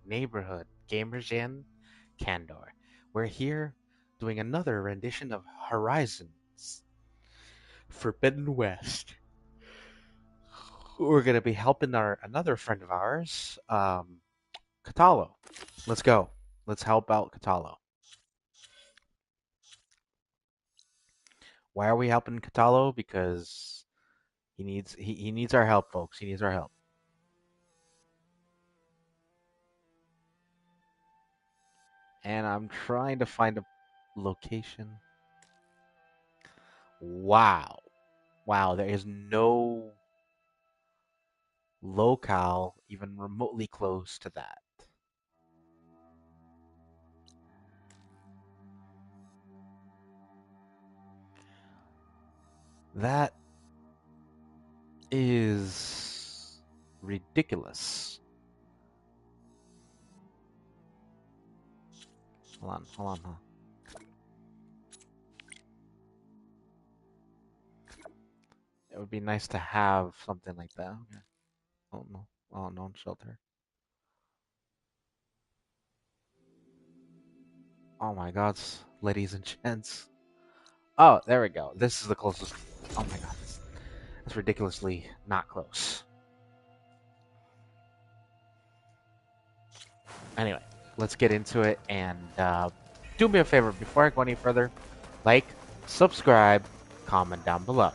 neighborhood gamers in Candor. We're here doing another rendition of Horizons Forbidden West. We're gonna be helping our another friend of ours, Katalo. Let's go. Let's help out Katalo. Why are we helping Katalo? Because he needs our help, folks. He needs our help. And I'm trying to find a location. Wow. Wow, there is no locale even remotely close to that. That is ridiculous. Hold on, huh? It would be nice to have something like that. Okay. Oh no. Oh no, shelter. Oh my god, ladies and gents. Oh, there we go. This is the closest. Oh my god, that's ridiculously not close. Anyway, let's get into it and do me a favor before I go any further. Like, subscribe, comment down below.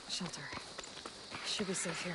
Shelter. Should be safe here.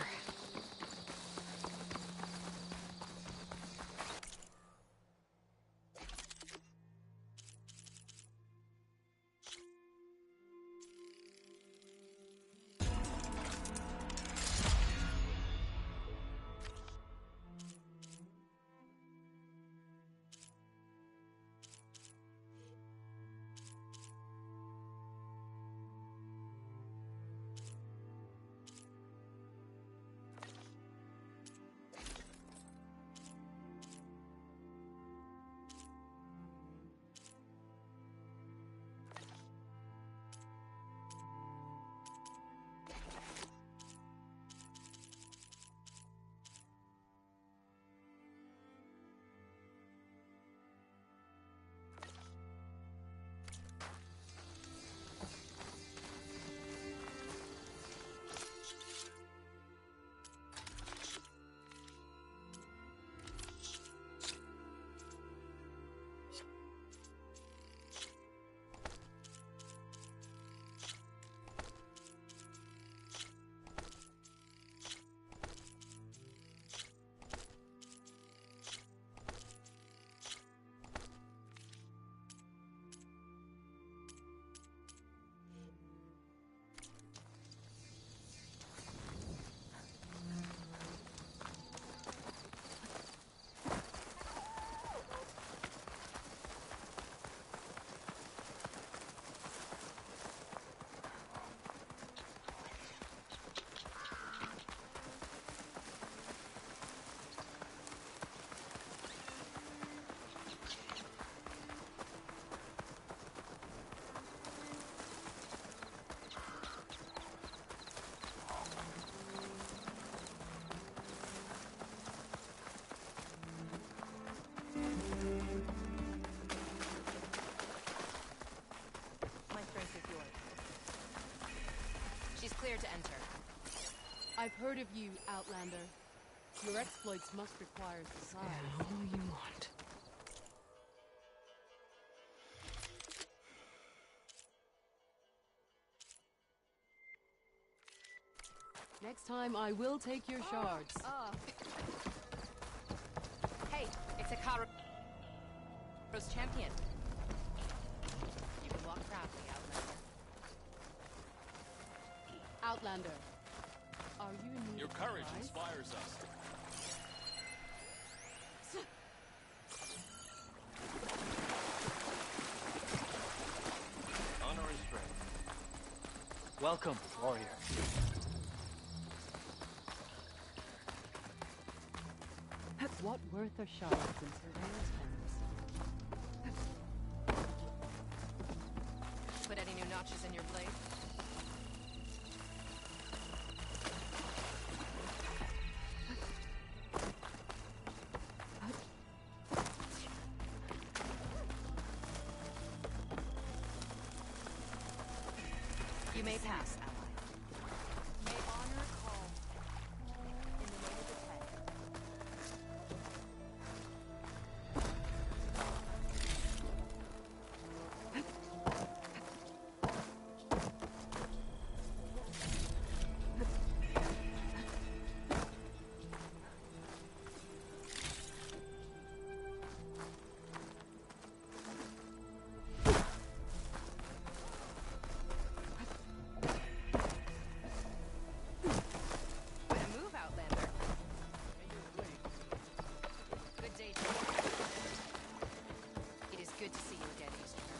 I've heard of you, Outlander. Your exploits must require society. Yeah, all you want. Next time, I will take your shards. Hey, it's a Kairos champion. You can walk proudly, Outlander. Outlander, are you in need Your of courage advice? inspires us. Honor and strength. Welcome, warrior. What worth are shards in surveillance terms? Put any new notches in your blade? You may pass, ally. May honor call. In the name of the Ten. Way to move, Outlander. Good day to you. It is good to see you again, Easterner.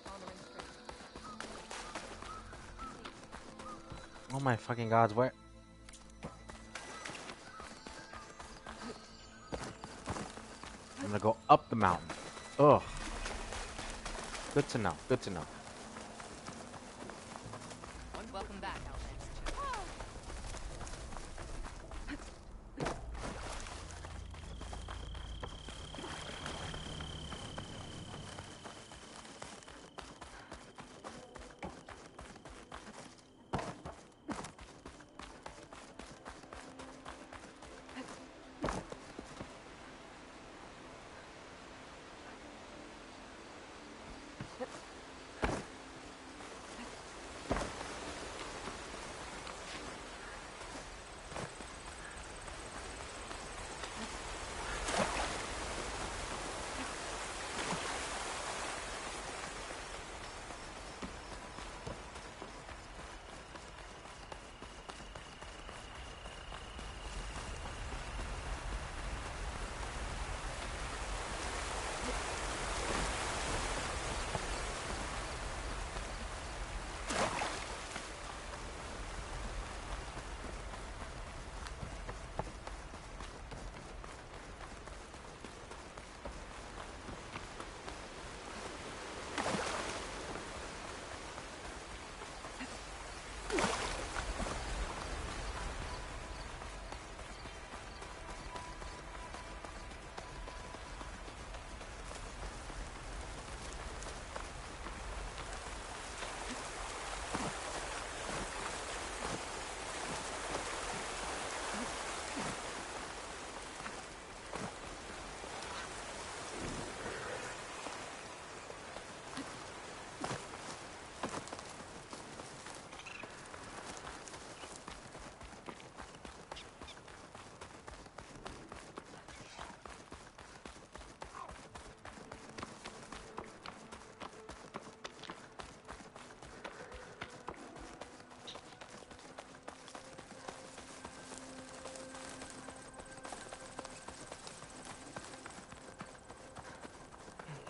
Honor and strength. Oh my fucking gods, where? I'm gonna go up the mountain. Ugh. Good to know, good to know. Welcome back, Outlander.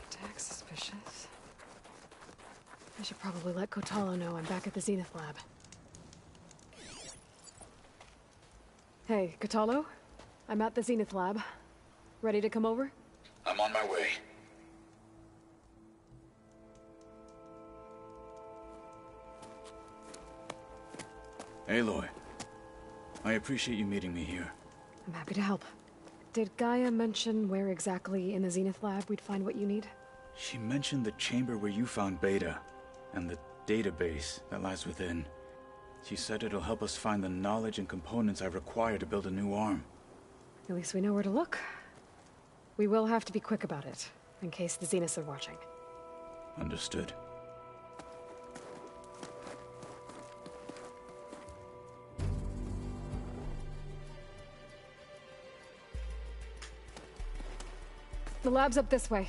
Attack suspicious. I should probably let Kotalo know I'm back at the Zenith Lab. Hey, Kotalo? I'm at the Zenith Lab. Ready to come over? I'm on my way. Aloy, I appreciate you meeting me here. I'm happy to help. Did Gaia mention where exactly in the Zenith Lab we'd find what you need? She mentioned the chamber where you found Beta, and the database that lies within. She said it'll help us find the knowledge and components I require to build a new arm. At least we know where to look. We will have to be quick about it, in case the Zeniths are watching. Understood. The lab's up this way.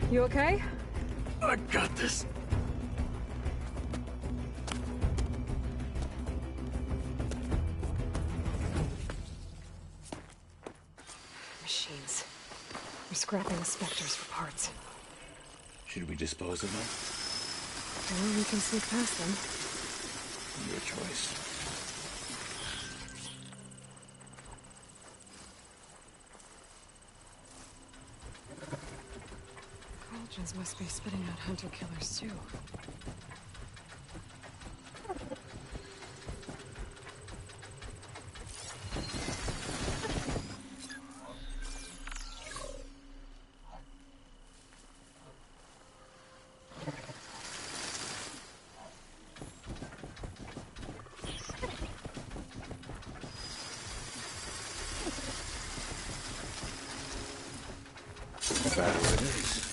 You okay? I got this. Machines. We're scrapping the specters for parts. Should we dispose of them? Or we can sneak past them. Your choice. Cauldrons must be spitting out hunter-killers too. Battle it is.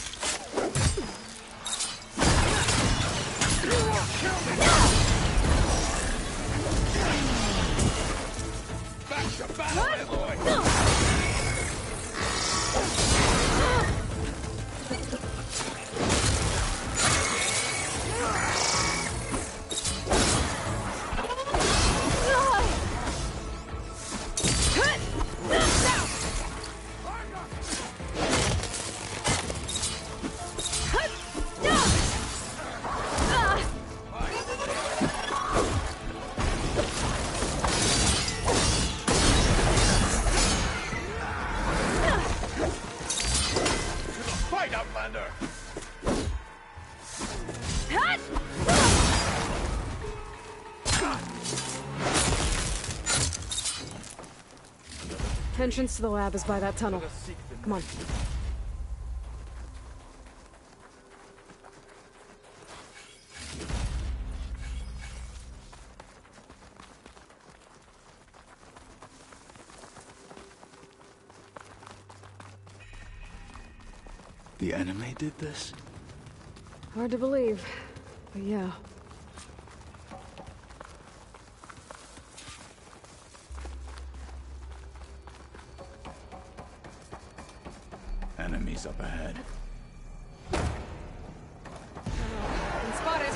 Entrance to the lab is by that tunnel. Come on. The enemy did this? Hard to believe, but yeah. Enemies up ahead. Been spotted.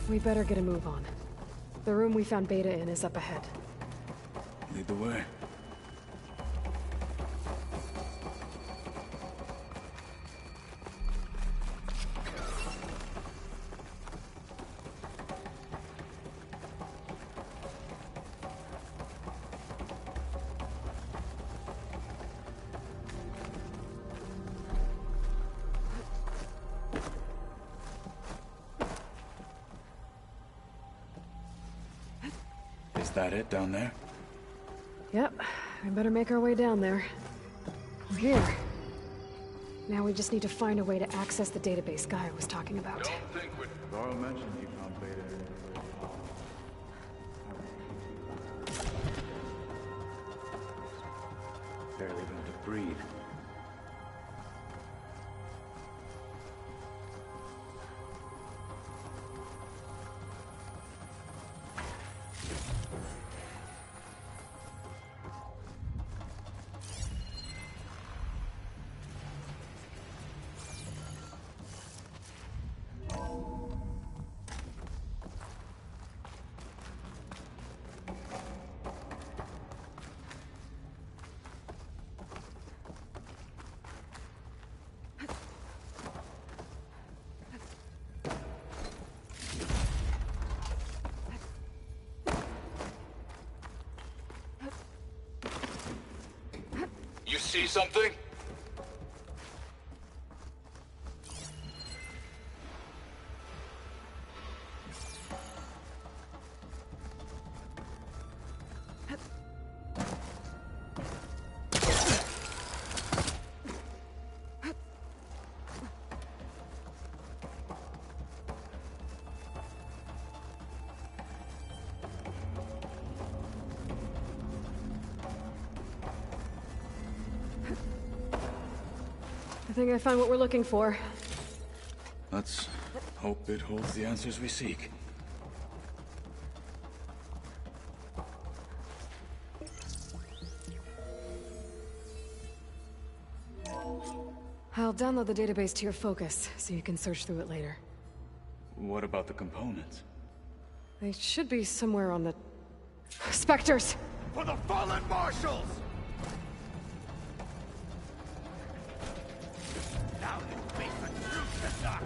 We better get a move on. The room we found Beta in is up ahead. Lead the way. Is that it down there? Yep, we better make our way down there. We're here. Now we just need to find a way to access the database Guy was talking about. Varl mentioned he found Beta. Barely able to breathe. see something? I think I found what we're looking for. Let's hope it holds the answers we seek. I'll download the database to your Focus, so you can search through it later. What about the components? They should be somewhere on the... Spectres! For the fallen marshals! Now let's face the truth, Doc.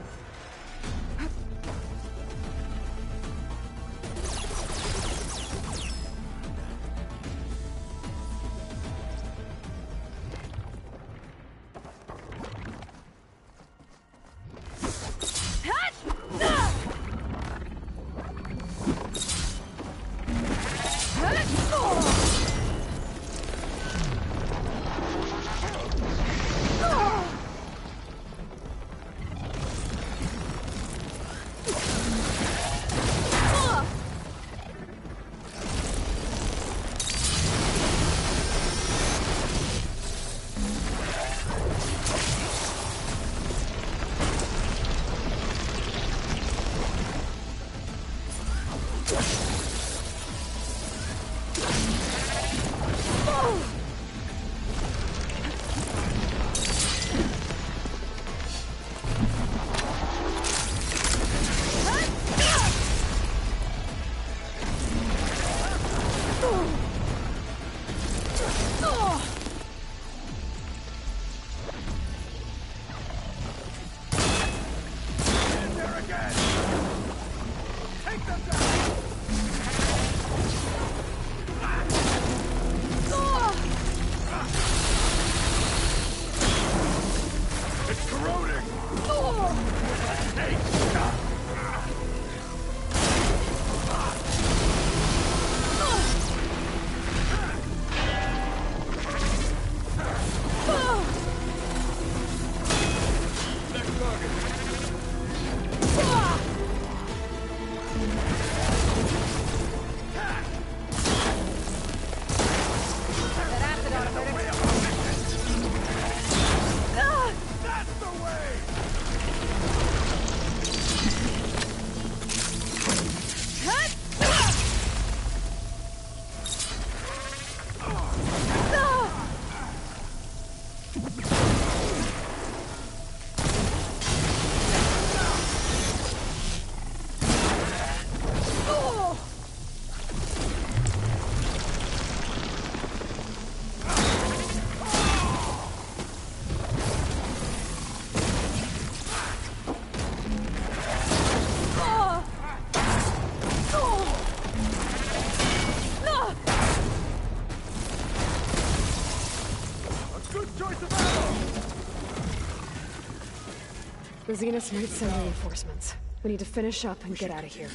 The Zeniths might send reinforcements. We need to finish up and get out of here.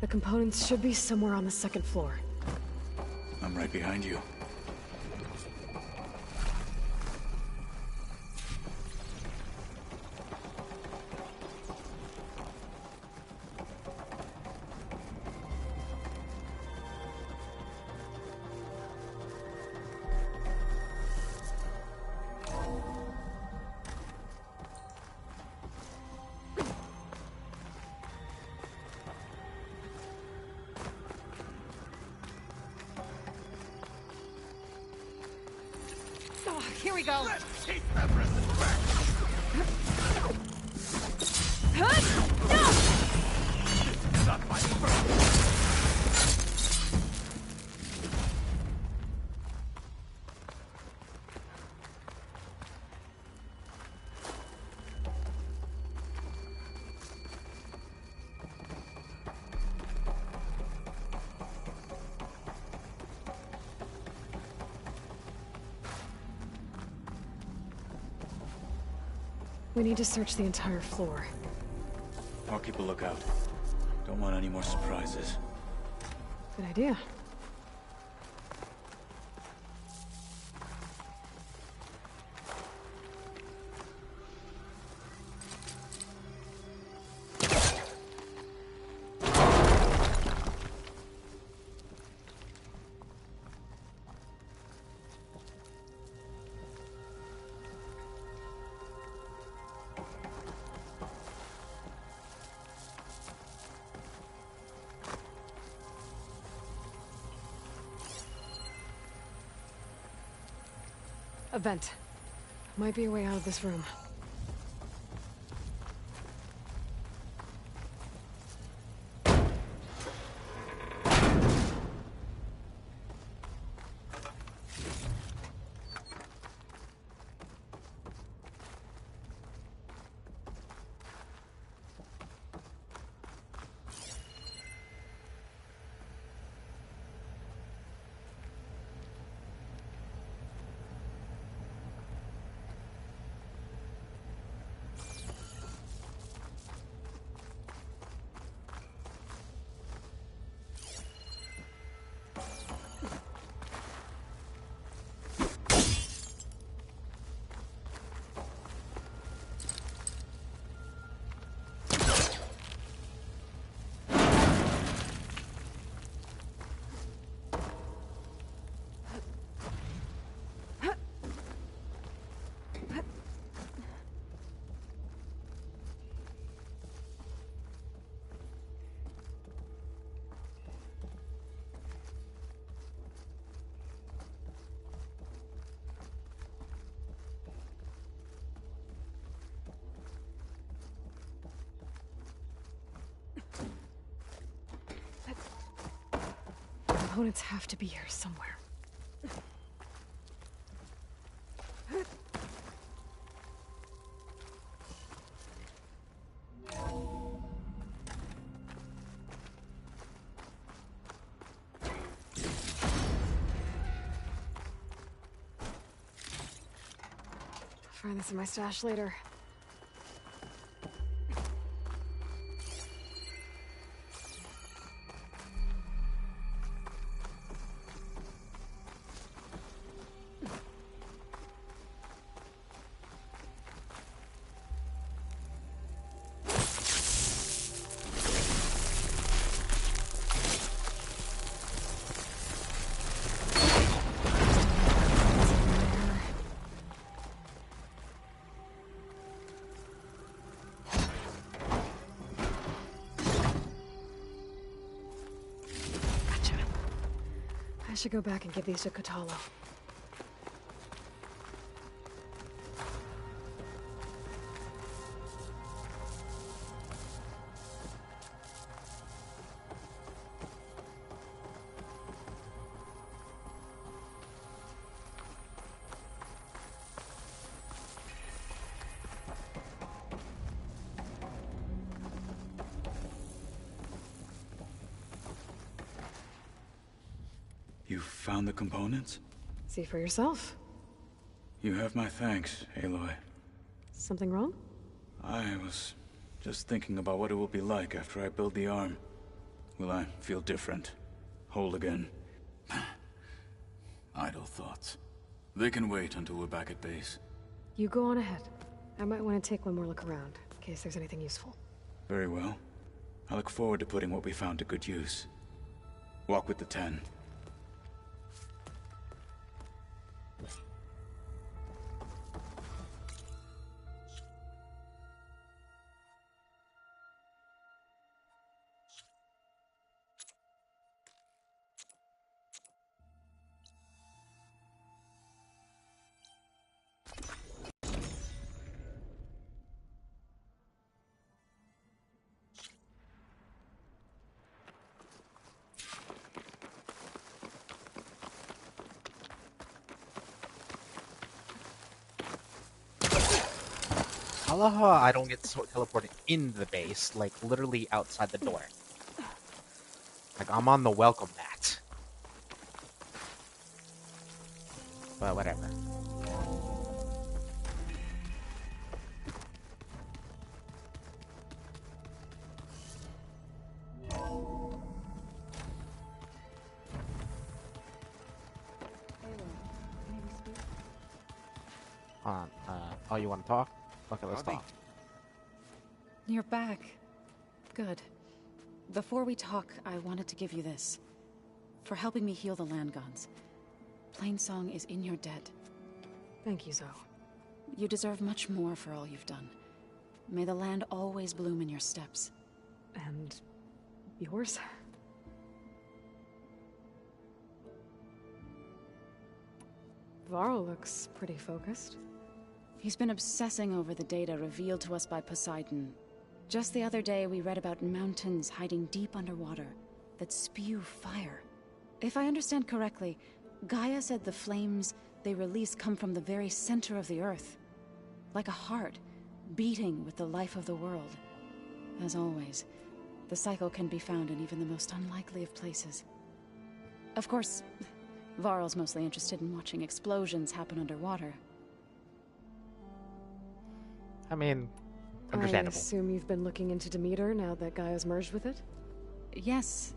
The components should be somewhere on the second floor. I'm right behind you. Here we go. Let's keep Everest back! Not my first! We need to search the entire floor. I'll keep a lookout. Don't want any more surprises. Good idea. A vent. Might be a way out of this room. Components have to be here somewhere. Find this in my stash later. I should go back and give these to Ch11. You found the components? See for yourself. You have my thanks, Aloy. Something wrong? I was just thinking about what it will be like after I build the arm. Will I feel different? Whole again? Idle thoughts. They can wait until we're back at base. You go on ahead. I might want to take one more look around, in case there's anything useful. Very well. I look forward to putting what we found to good use. Walk with the 10. I don't get teleported in the base, like literally outside the door. Like I'm on the welcome mat. But whatever. On. Oh, you want to talk? Okay, let's Howdy. talk. You're back. Good. Before we talk, I wanted to give you this. For helping me heal the land gods. Plainsong is in your debt. Thank you, Zoe. You deserve much more for all you've done. May the land always bloom in your steps. And yours? Varl looks pretty focused. He's been obsessing over the data revealed to us by Poseidon. Just the other day, we read about mountains hiding deep underwater that spew fire. If I understand correctly, Gaia said the flames they release come from the very center of the Earth. Like a heart, beating with the life of the world. As always, the cycle can be found in even the most unlikely of places. Of course, Varl's mostly interested in watching explosions happen underwater. I mean, I understandable. assume you've been looking into Demeter now that Gaia's merged with it? Yes.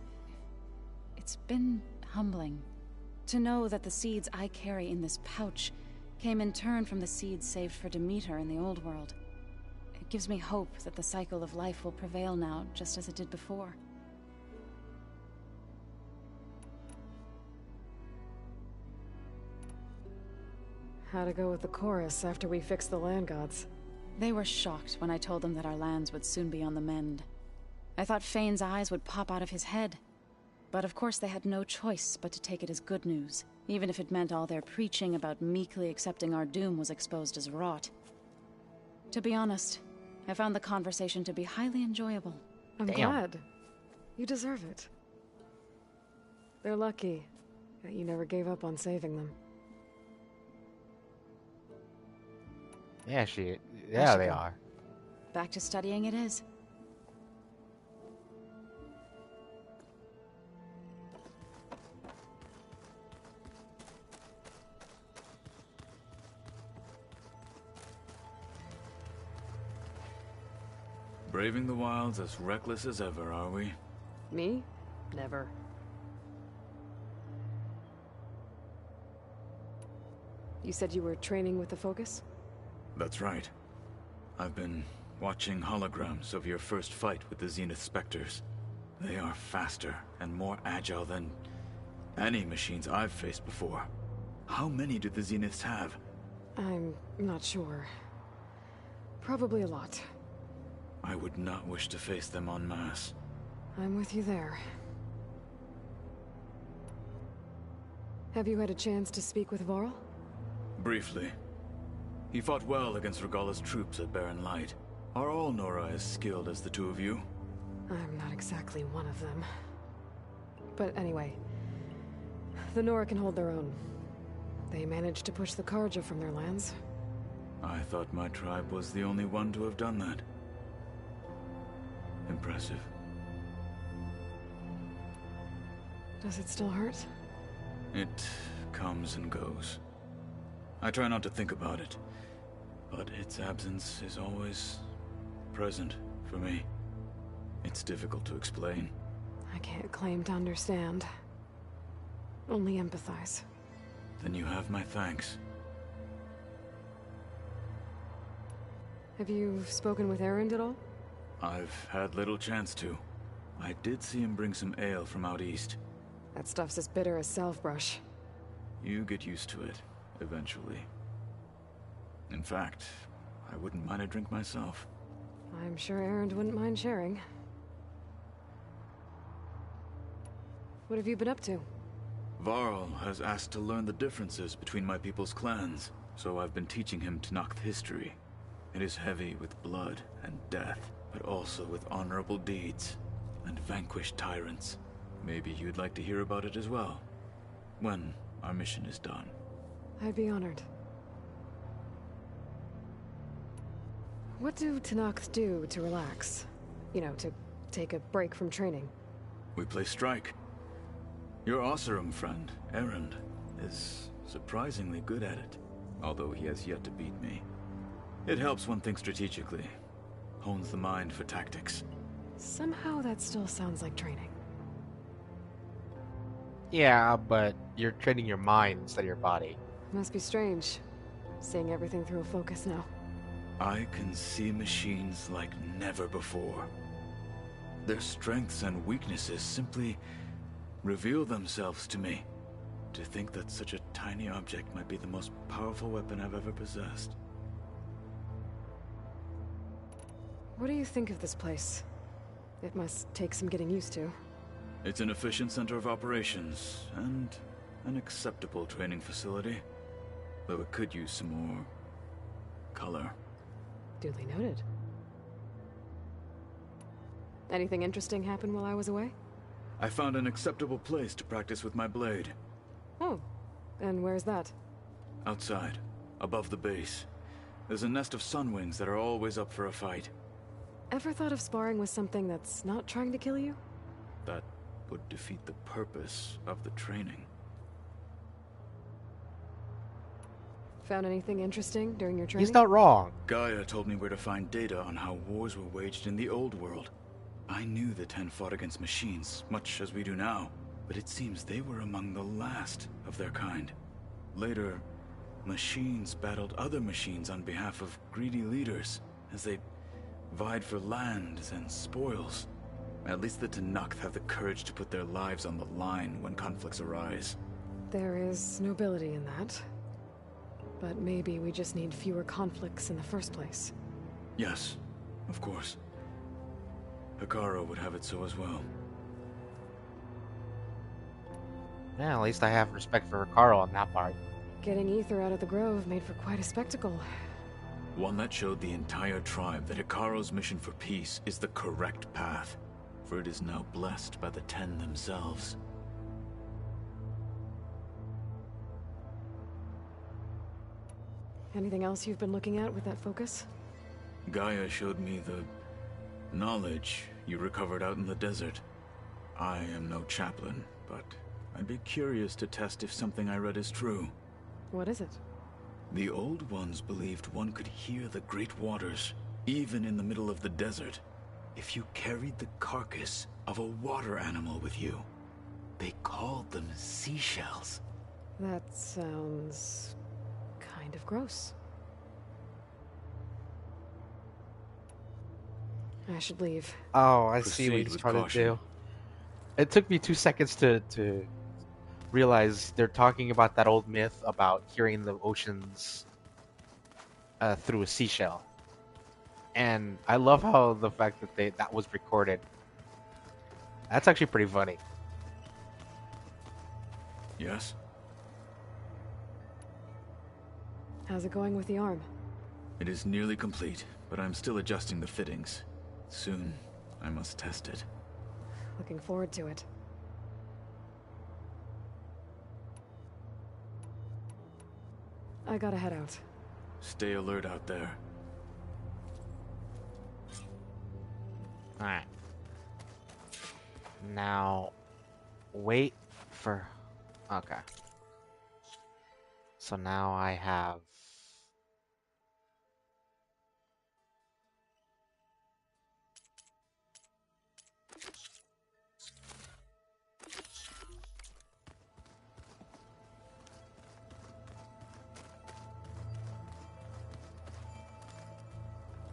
It's been humbling. To know that the seeds I carry in this pouch came in turn from the seeds saved for Demeter in the old world. It gives me hope that the cycle of life will prevail now, just as it did before. How'd it go with the chorus after we fixed the land gods? They were shocked when I told them that our lands would soon be on the mend. I thought Fane's eyes would pop out of his head. But of course they had no choice but to take it as good news, even if it meant all their preaching about meekly accepting our doom was exposed as rot. To be honest, I found the conversation to be highly enjoyable. I'm Damn. glad. You deserve it. They're lucky that you never gave up on saving them. Yeah, should they go. are. Back to studying it is. Braving the wilds as reckless as ever, are we? Me? Never. You said you were training with the Focus? That's right. I've been watching holograms of your first fight with the Zenith Spectres. They are faster and more agile than any machines I've faced before. How many do the Zeniths have? I'm not sure. Probably a lot. I would not wish to face them en masse. I'm with you there. Have you had a chance to speak with Varl? Briefly. He fought well against Regalla's troops at Barren Light. Are all Nora as skilled as the two of you? I'm not exactly one of them. But anyway, the Nora can hold their own. They managed to push the Karja from their lands. I thought my tribe was the only one to have done that. Impressive. Does it still hurt? It comes and goes. I try not to think about it, but its absence is always present for me. It's difficult to explain. I can't claim to understand. Only empathize. Then you have my thanks. Have you spoken with Erend at all? I've had little chance to. I did see him bring some ale from out east. That stuff's as bitter as self-brush. You get used to it, eventually. In fact, I wouldn't mind a drink myself. I'm sure Erend wouldn't mind sharing. What have you been up to? Varl has asked to learn the differences between my people's clans, so I've been teaching him Tenakth history. It is heavy with blood and death, but also with honorable deeds and vanquished tyrants. Maybe you'd like to hear about it as well, when our mission is done. I'd be honored. What do Tenakth do to relax? You know, to take a break from training? We play strike. Your Oseram friend, Erend, is surprisingly good at it, although he has yet to beat me. It helps one think strategically, hones the mind for tactics. Somehow that still sounds like training. Yeah, but you're training your mind instead of your body. Must be strange. seeing everything through a focus now. I can see machines like never before. Their strengths and weaknesses simply reveal themselves to me. To think that such a tiny object might be the most powerful weapon I've ever possessed. What do you think of this place? It must take some getting used to. It's an efficient center of operations, and an acceptable training facility. Though it could use some more color. Duly noted. Anything interesting happen while I was away? I found an acceptable place to practice with my blade. Oh, and where's that? Outside, above the base. There's a nest of sunwings that are always up for a fight. Ever thought of sparring with something that's not trying to kill you? That would defeat the purpose of the training. Found anything interesting during your training? He's not wrong. Gaia told me where to find data on how wars were waged in the old world. I knew the Ten fought against machines, much as we do now, but it seems they were among the last of their kind. Later, machines battled other machines on behalf of greedy leaders, as they vied for lands and spoils. At least the Tenakth have the courage to put their lives on the line when conflicts arise. There is nobility in that. But maybe we just need fewer conflicts in the first place. Yes, of course. Hekarro would have it so as well. Yeah, at least I have respect for Carl on that part. Getting Ether out of the grove made for quite a spectacle. One that showed the entire tribe that Hekarro's mission for peace is the correct path, for it is now blessed by the Ten themselves. Anything else you've been looking at with that focus? Gaia showed me the knowledge you recovered out in the desert. I am no chaplain, but I'd be curious to test if something I read is true. What is it? The Old Ones believed one could hear the great waters, even in the middle of the desert, if you carried the carcass of a water animal with you. They called them seashells. That sounds kind of gross. I should leave. Oh, I see what Proceed he's with trying to caution. do. It took me 2 seconds to realize they're talking about that old myth about hearing the oceans through a seashell. And I love how the fact that that was recorded. That's actually pretty funny. Yes? How's it going with the arm? It is nearly complete, but I'm still adjusting the fittings. Soon, I must test it. Looking forward to it. I gotta head out. Stay alert out there. Alright. Now, wait for... Okay. So now I have...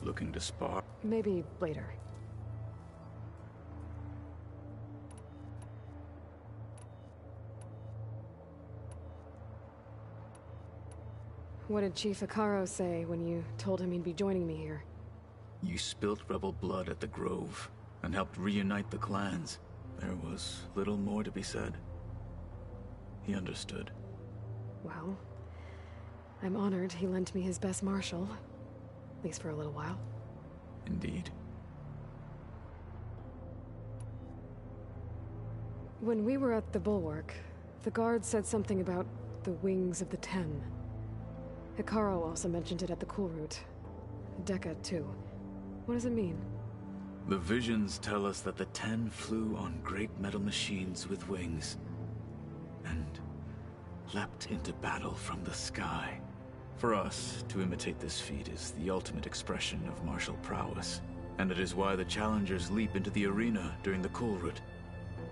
Looking to spar. Maybe later. What did Chief Hekarro say when you told him he'd be joining me here? You spilt rebel blood at the Grove, and helped reunite the clans. There was little more to be said. He understood. Well, I'm honored he lent me his best marshal. At least for a little while. Indeed. When we were at the Bulwark, the guard said something about the Wings of the Ten. Hekarro also mentioned it at the Cool Route. Decca, too. What does it mean? The visions tell us that the Ten flew on great metal machines with wings, and leapt into battle from the sky. For us, to imitate this feat is the ultimate expression of martial prowess, and it is why the challengers leap into the arena during the Cool Route.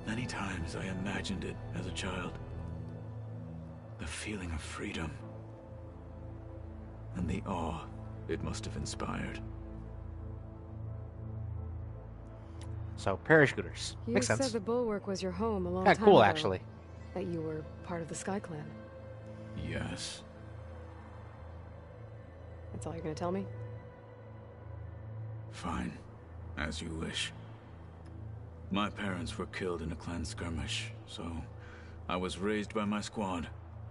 Many times I imagined it as a child. The feeling of freedom. and the awe it must have inspired. So, parachuters. You Makes said sense. the Bulwark was your home a long Kinda time cool, ago. actually. That you were part of the Sky Clan. Yes. That's all you're gonna tell me? Fine. As you wish. My parents were killed in a clan skirmish, so I was raised by my squad.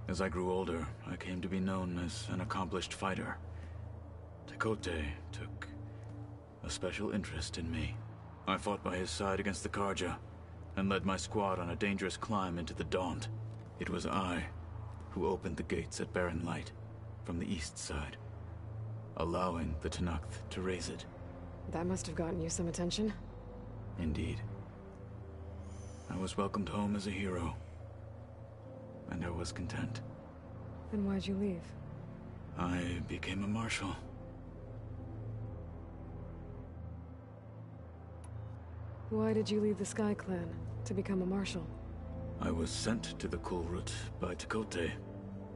As I grew older, I came to be known as an accomplished fighter. Tekote took a special interest in me. I fought by his side against the Karja, and led my squad on a dangerous climb into the Daunt. It was I who opened the gates at Barren Light from the east side, allowing the Tenakth to raise it. That must have gotten you some attention. Indeed. I was welcomed home as a hero, and I was content. Then why'd you leave? I became a marshal. Why did you leave the Sky Clan to become a marshal? I was sent to the Kulrut by Tekote.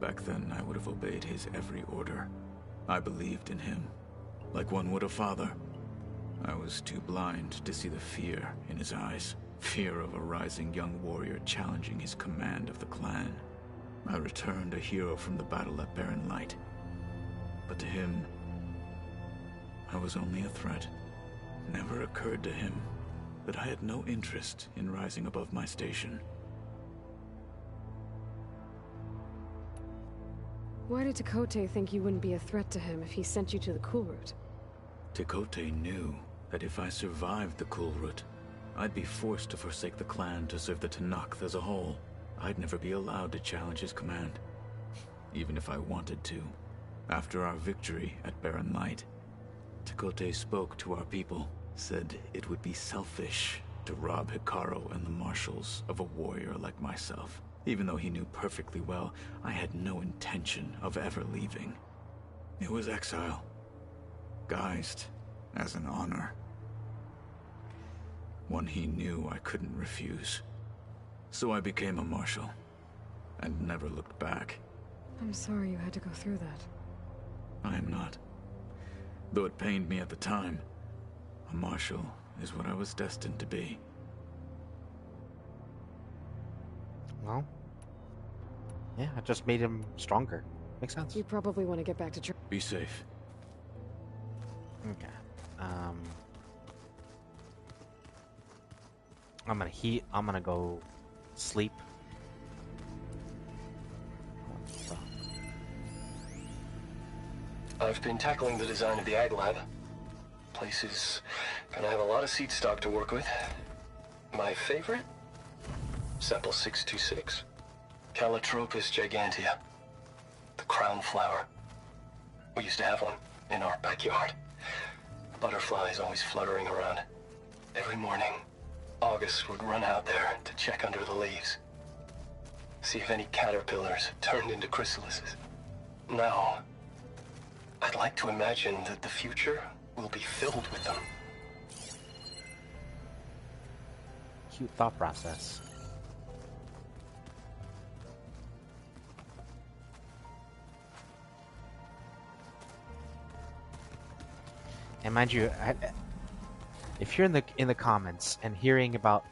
Back then, I would have obeyed his every order. I believed in him, like one would a father. I was too blind to see the fear in his eyes. Fear of a rising young warrior challenging his command of the clan. I returned a hero from the battle at Barren Light. But to him, I was only a threat. Never occurred to him that I had no interest in rising above my station. Why did Tekote think you wouldn't be a threat to him if he sent you to the Kulrut? Tekote knew that if I survived the Kulrut, I'd be forced to forsake the clan to serve the Tenakth as a whole. I'd never be allowed to challenge his command, even if I wanted to. After our victory at Barren Light, Tekote spoke to our people, said it would be selfish to rob Hikaru and the marshals of a warrior like myself, even though he knew perfectly well I had no intention of ever leaving. It was exile, guised as an honor. One he knew I couldn't refuse. So I became a marshal, and never looked back. I'm sorry you had to go through that. I am not. Though it pained me at the time, a marshal is what I was destined to be. Well, yeah, it just made him stronger. Makes sense. You probably want to get back to church. Be safe. Okay. I'm gonna go sleep. So, I've been tackling the design of the Ag Lab. Place is gonna have a lot of seed stock to work with. My favorite? Sample 626. Calotropis gigantea. The crown flower. We used to have one in our backyard. Butterflies always fluttering around. Every morning, August would run out there to check under the leaves. See if any caterpillars turned into chrysalises. Now, I'd like to imagine that the future will be filled with them. cute thought process. And mind you, if you're in the comments and hearing about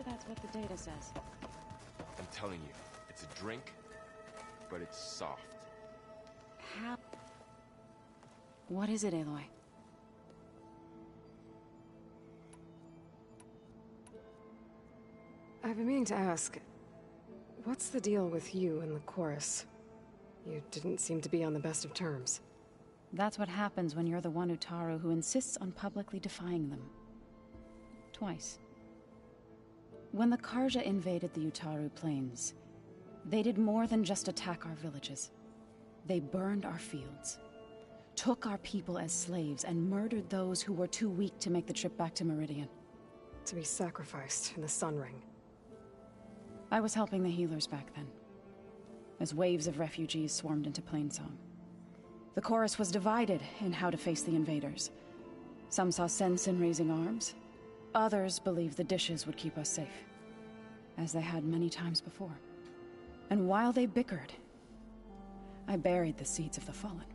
That's what the data says. I'm telling you, it's a drink, but it's soft. How? What is it, Aloy? I've been meaning to ask, what's the deal with you and the chorus? You didn't seem to be on the best of terms. That's what happens when you're the one Utaru who insists on publicly defying them. Twice. When the Karja invaded the Utaru plains, they did more than just attack our villages. They burned our fields, took our people as slaves, and murdered those who were too weak to make the trip back to Meridian. To be sacrificed in the Sun Ring. I was helping the healers back then, as waves of refugees swarmed into Plainsong. The chorus was divided in how to face the invaders. Some saw sense in raising arms. Others believed the dishes would keep us safe, as they had many times before. And while they bickered, I buried the seeds of the fallen.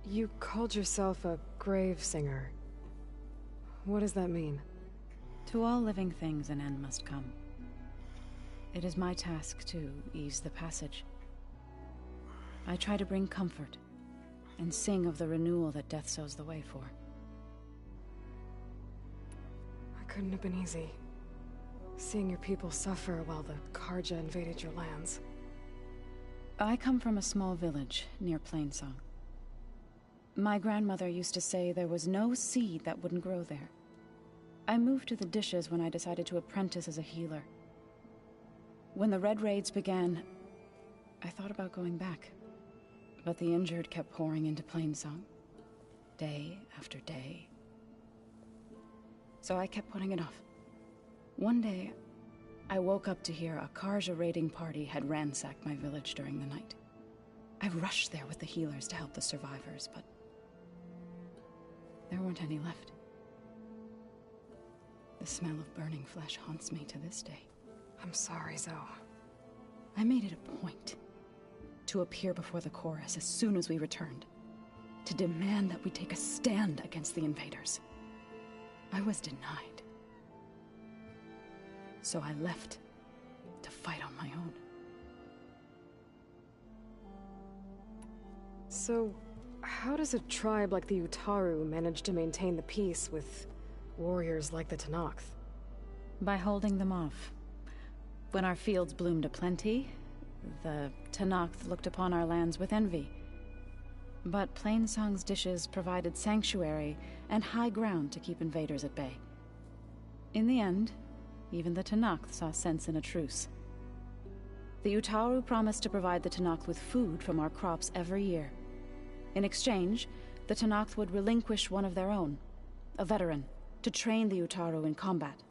You called yourself a grave singer. What does that mean? To all living things an end must come. It is my task to ease the passage. I try to bring comfort, and sing of the renewal that death sows the way for. It couldn't have been easy. Seeing your people suffer while the Karja invaded your lands. I come from a small village near Plainsong. My grandmother used to say there was no seed that wouldn't grow there. I moved to the dishes when I decided to apprentice as a healer. When the Red Raids began, I thought about going back. But the injured kept pouring into Plainsong, day after day. So I kept putting it off. One day, I woke up to hear a Karja raiding party had ransacked my village during the night. I rushed there with the healers to help the survivors, but there weren't any left. The smell of burning flesh haunts me to this day. I'm sorry, Zoe. I made it a point to appear before the chorus as soon as we returned, to demand that we take a stand against the invaders. I was denied. So I left to fight on my own. So, how does a tribe like the Utaru manage to maintain the peace with warriors like the Tenakth? By holding them off. When our fields bloomed aplenty, the Tenakth looked upon our lands with envy. But Plainsong's dishes provided sanctuary and high ground to keep invaders at bay. In the end, even the Tenakth saw sense in a truce. The Utaru promised to provide the Tenakth with food from our crops every year. In exchange, the Tenakth would relinquish one of their own, a veteran, to train the Utaru in combat.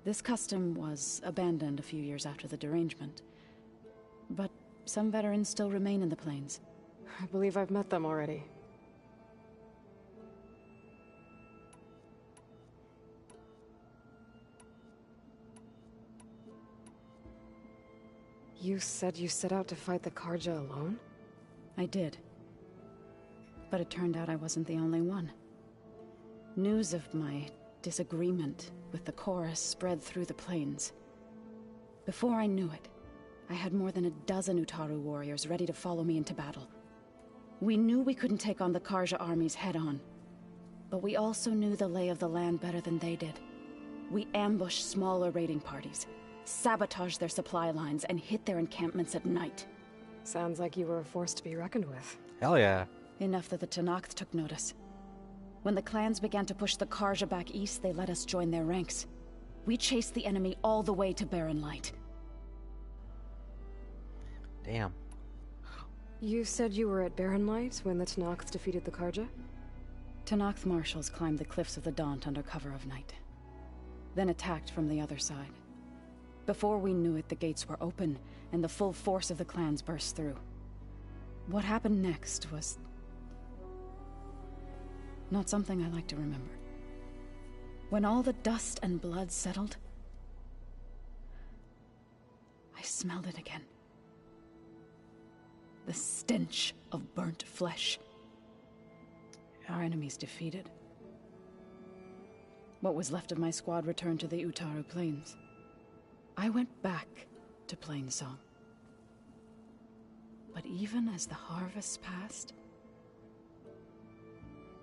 This custom was abandoned a few years after the derangement. But some veterans still remain in the plains. I believe I've met them already. You said you set out to fight the Karja alone? I did. But it turned out I wasn't the only one. News of my disagreement with the chorus spread through the plains. Before I knew it, I had more than a dozen Utaru warriors ready to follow me into battle. We knew we couldn't take on the Karja armies head-on, but we also knew the lay of the land better than they did. We ambushed smaller raiding parties, sabotaged their supply lines, and hit their encampments at night. Sounds like you were a force to be reckoned with. Hell yeah. Enough that the Tenakth took notice. When the clans began to push the Karja back east, they let us join their ranks. We chased the enemy all the way to Barren Light. Damn. You said you were at Barren Light when the Tenakth defeated the Karja? Tenakth marshals climbed the cliffs of the Daunt under cover of night, then attacked from the other side. Before we knew it, the gates were open, and the full force of the clans burst through. What happened next was not something I like to remember. When all the dust and blood settled, I smelled it again. The stench of burnt flesh. Our enemies defeated. What was left of my squad returned to the Utaru Plains. I went back to Plainsong. But even as the harvests passed,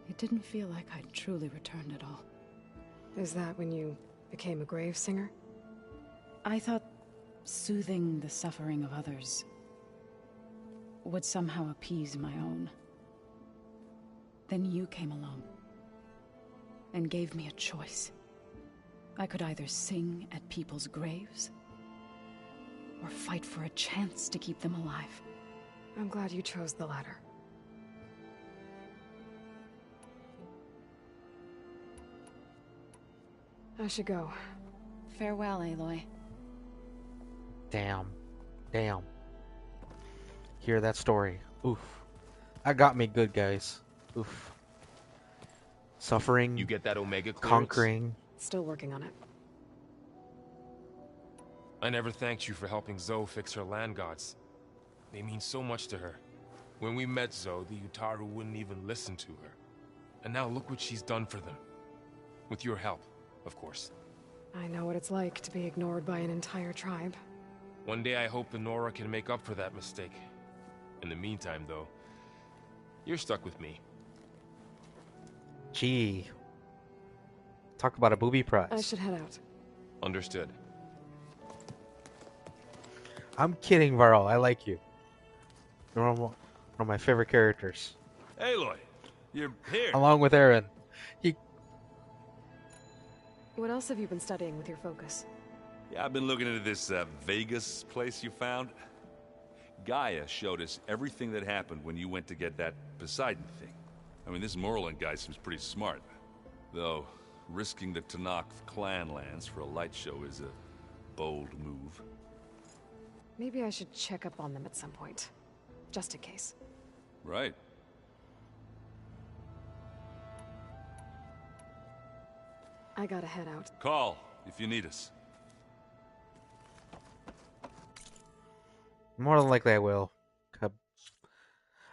it didn't feel like I'd truly returned at all. Is that when you became a grave singer? I thought soothing the suffering of others would somehow appease my own. Then you came along and gave me a choice. I could either sing at people's graves or fight for a chance to keep them alive. I'm glad you chose the latter. I should go. Farewell, Aloy. Damn. Damn. Hear that story. Oof. That got me good, guys. Oof. Suffering, You get that Omega clearance? conquering. Still working on it. I never thanked you for helping Zoe fix her land gods. They mean so much to her. When we met Zoe, the Utaru wouldn't even listen to her. And now look what she's done for them. With your help, of course. I know what it's like to be ignored by an entire tribe. One day I hope the Nora can make up for that mistake. In the meantime, though, you're stuck with me. Gee. Talk about a booby prize. I should head out. Understood. I'm kidding, Varl. I like you. You're one of my favorite characters. Aloy, you're here. Along with Aaron. What else have you been studying with your focus? Yeah, I've been looking into this Vegas place you found. Gaia showed us everything that happened when you went to get that Poseidon thing. I mean, this Merlin guy seems pretty smart. Though, risking the Tanakh clan lands for a light show is a bold move. Maybe I should check up on them at some point. Just in case. Right. I gotta head out. Call if you need us. More than likely I will.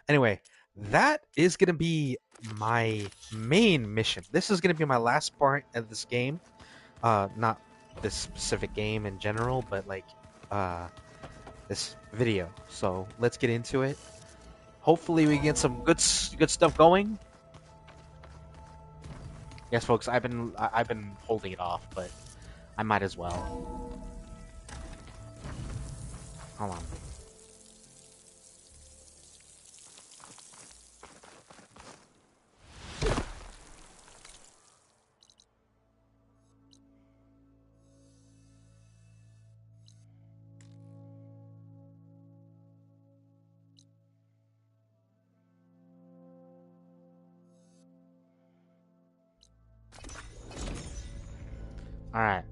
Anyway, that is going to be my main mission. This is going to be my last part of this game. Not this specific game in general, but like this video. So let's get into it. Hopefully we get some good stuff going. Yes, folks, I've been holding it off, but I might as well. Hold on. All right.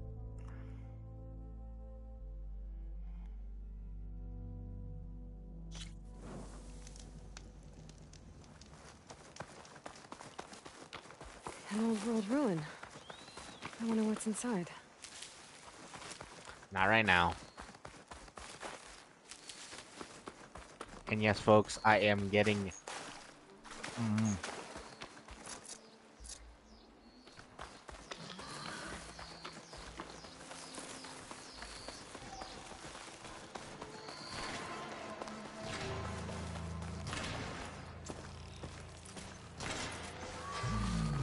An old world ruin. I wonder what's inside. Not right now. And yes, folks, I am getting...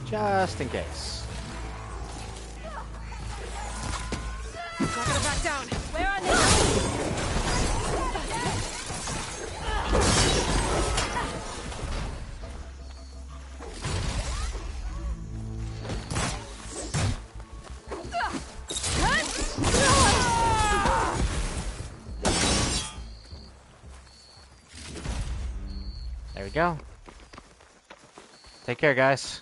Just in case. Not gonna back down. Where are they? There we go. Take care, guys.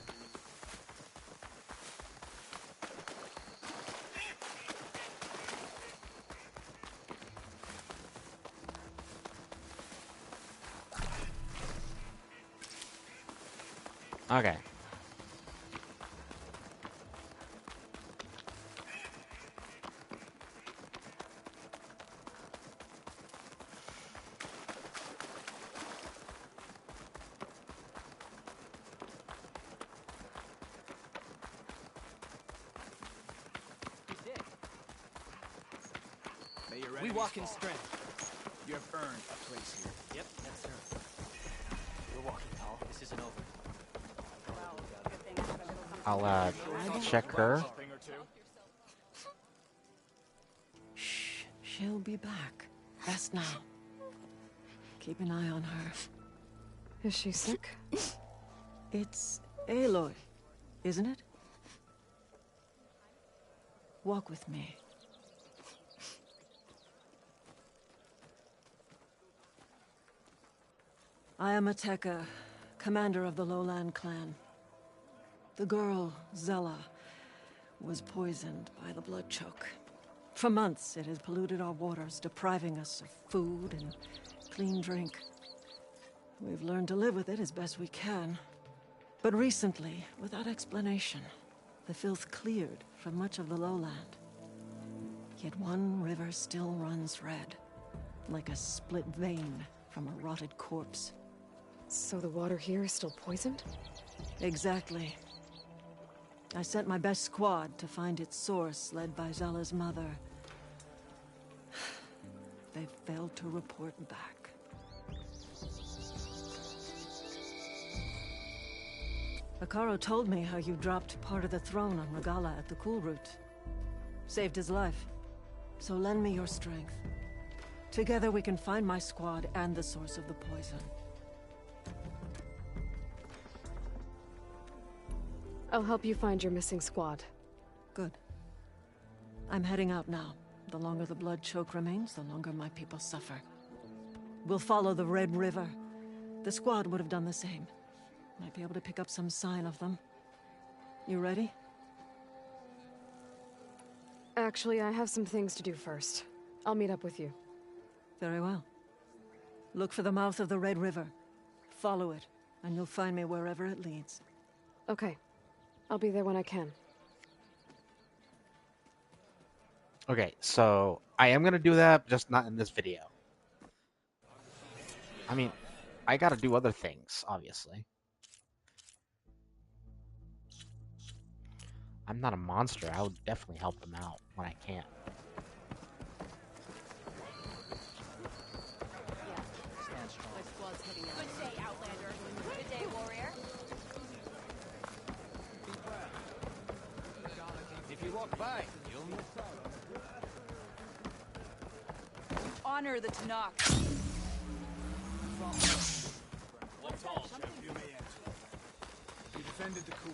Okay. We walk in strength. You have earned a place here. Yep, that's sir. We're walking, pal. This isn't over. I'll check her. Shh. She'll be back. Rest now. Keep an eye on her. Is she sick? It's Aloy, isn't it? Walk with me. I am Ateka, commander of the Lowland clan. The girl, Zella, was poisoned by the blood choke. For months, it has polluted our waters, depriving us of food and clean drink. We've learned to live with it as best we can. But recently, without explanation, the filth cleared from much of the lowland. Yet one river still runs red, like a split vein from a rotted corpse. So the water here is still poisoned? Exactly. I sent my best squad to find its source, led by Zella's mother. They failed to report back. Akaro told me how you dropped part of the throne on Regala at the Cool Route. Saved his life. So lend me your strength. Together we can find my squad and the source of the poison. I'll help you find your missing squad. Good. I'm heading out now. The longer the blood choke remains, the longer my people suffer. We'll follow the Red River. The squad would have done the same. Might be able to pick up some sign of them. You ready? Actually, I have some things to do first. I'll meet up with you. Very well. Look for the mouth of the Red River. Follow it, and you'll find me wherever it leads. Okay. I'll be there when I can. Okay, so I am gonna do that, just not in this video. I mean, I gotta do other things, obviously. I'm not a monster. I would definitely help them out when I can. My squad's heading out. Good day, Outlander. Good day, warrior. If you walk by, you'll miss out. Honor the Tanakh. What's all, Chef? You may answer. You defended the Cool.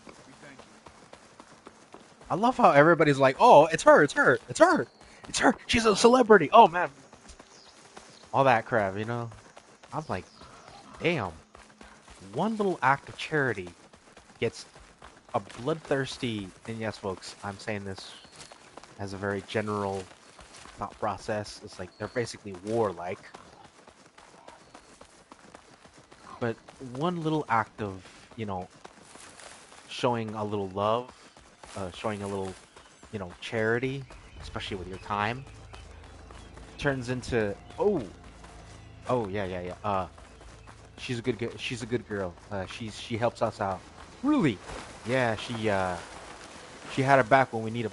We thank you. I love how everybody's like, "Oh, it's her, it's her, it's her, it's her. She's a celebrity. Oh man, all that crap, you know." I'm like, damn. One little act of charity gets a bloodthirsty, and yes, folks, I'm saying this as a very general thought process. It's like they're basically warlike. But one little act of, you know, showing a little love, showing a little, you know, charity, especially with your time, turns into, oh yeah, she's a good girl. She helps us out. Really? Yeah, she had her back when we need her.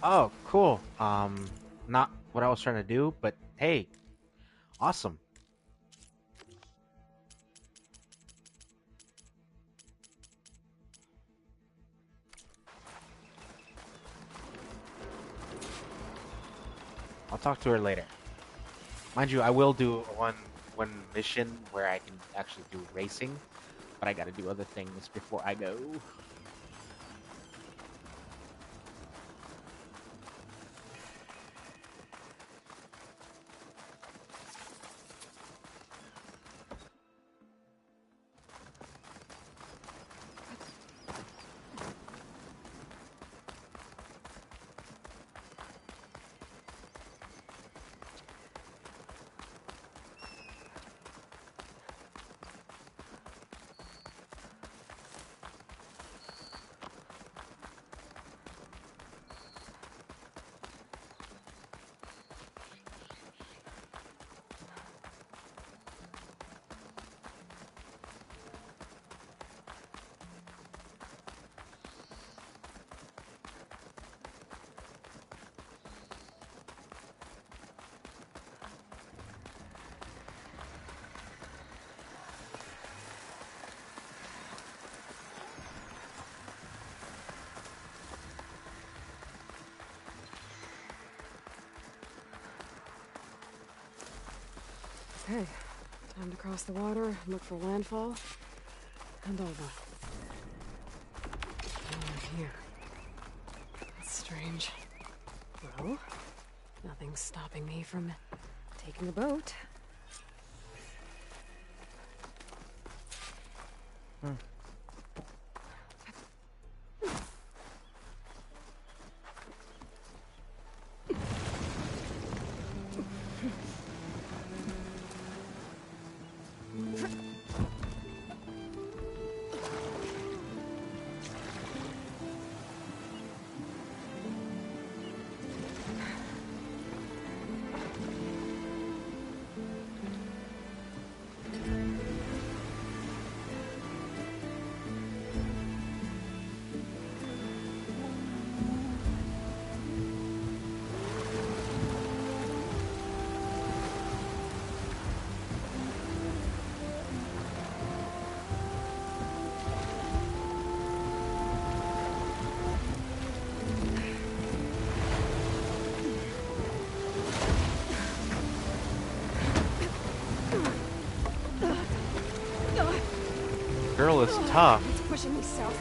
Oh, cool. Not what I was trying to do, but hey, awesome. I'll talk to her later. Mind you, I will do one mission where I can actually do racing, but I gotta do other things before I go. Okay, time to cross the water, look for landfall, and over. And here. That's strange. Well, nothing's stopping me from taking a boat. Girl is tough. It's pushing me south.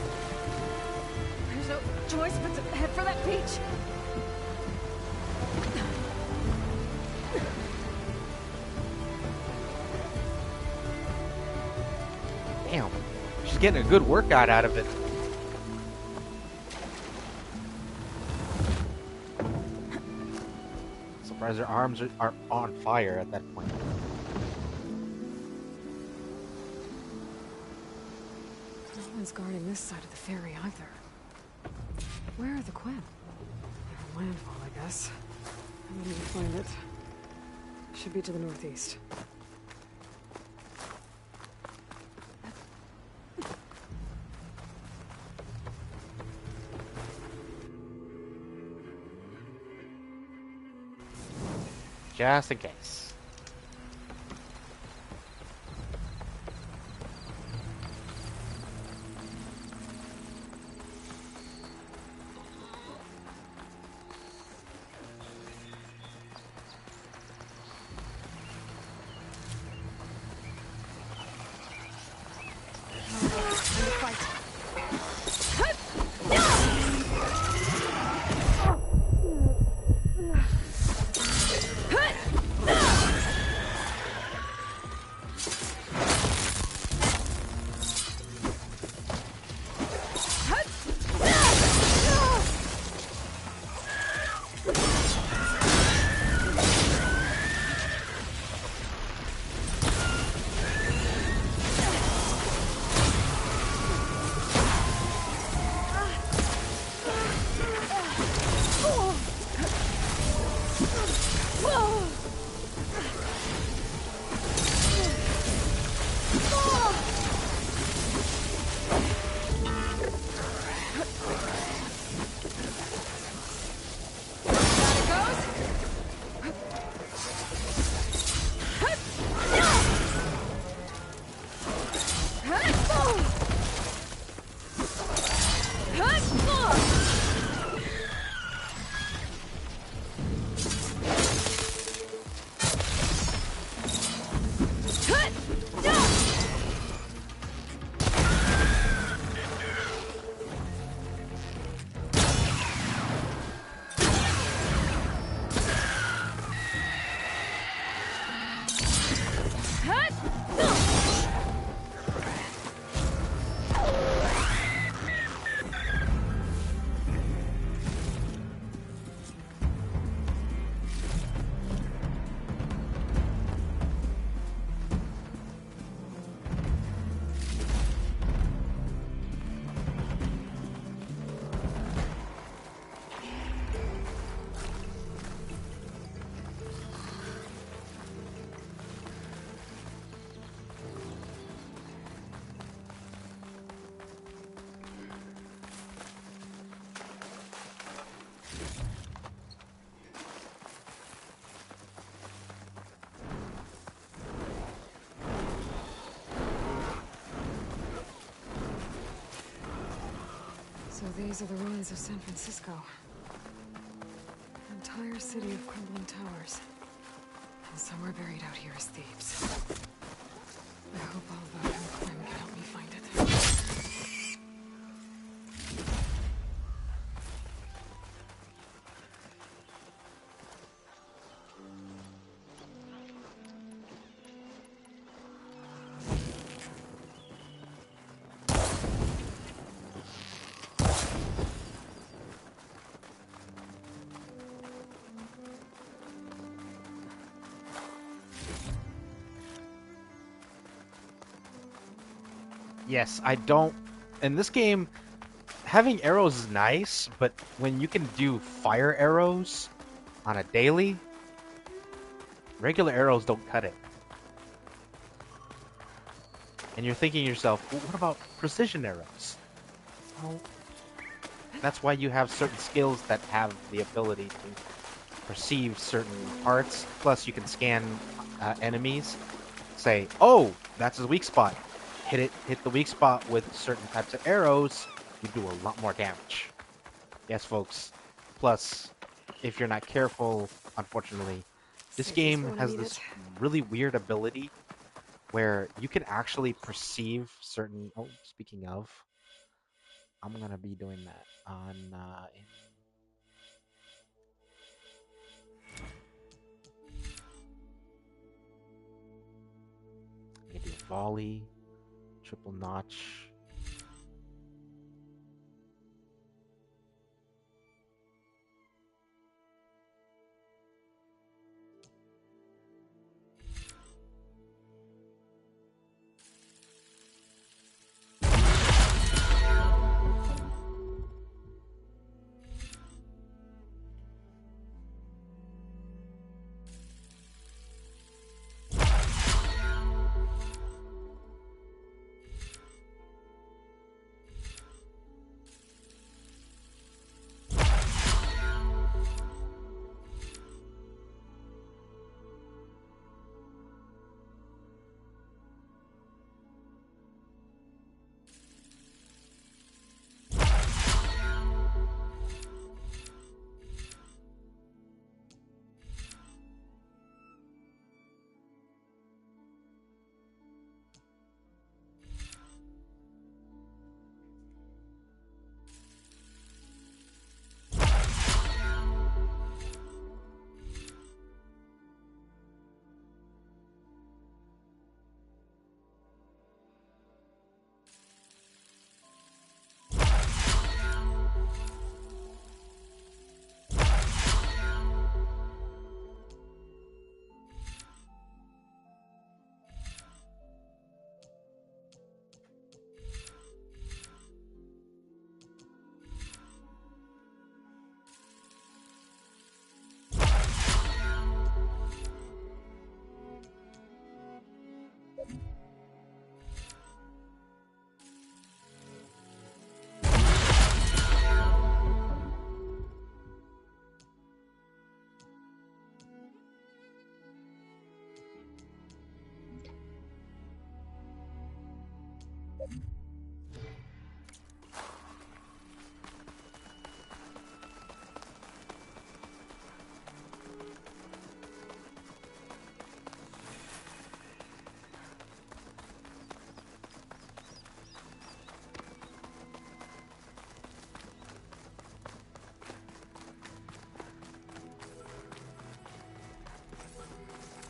There's no choice but to head for that beach. Damn, she's getting a good workout out of it. Surprised her arms are on fire at that point. No one's guarding this side of the ferry either. Where are the Quen? They're on landfall, I guess. I need to find it. Should be to the northeast. Just in case. So these are the ruins of San Francisco. An entire city of crumbling towers. Somewhere buried out here is Thebes. I hope Alva and Clem can help me find it. Yes, I don't. In this game, having arrows is nice, but when you can do fire arrows on a daily, regular arrows don't cut it. And you're thinking to yourself, well, what about precision arrows? Well, that's why you have certain skills that have the ability to perceive certain parts. Plus, you can scan enemies. Say, oh, that's his weak spot. Hit the weak spot with certain types of arrows. You do a lot more damage. Yes, folks. Plus, if you're not careful, unfortunately, this game has this really weird ability where you can actually perceive certain. Oh, speaking of, I'm gonna be doing that on. I'm gonna do a volley, triple notch.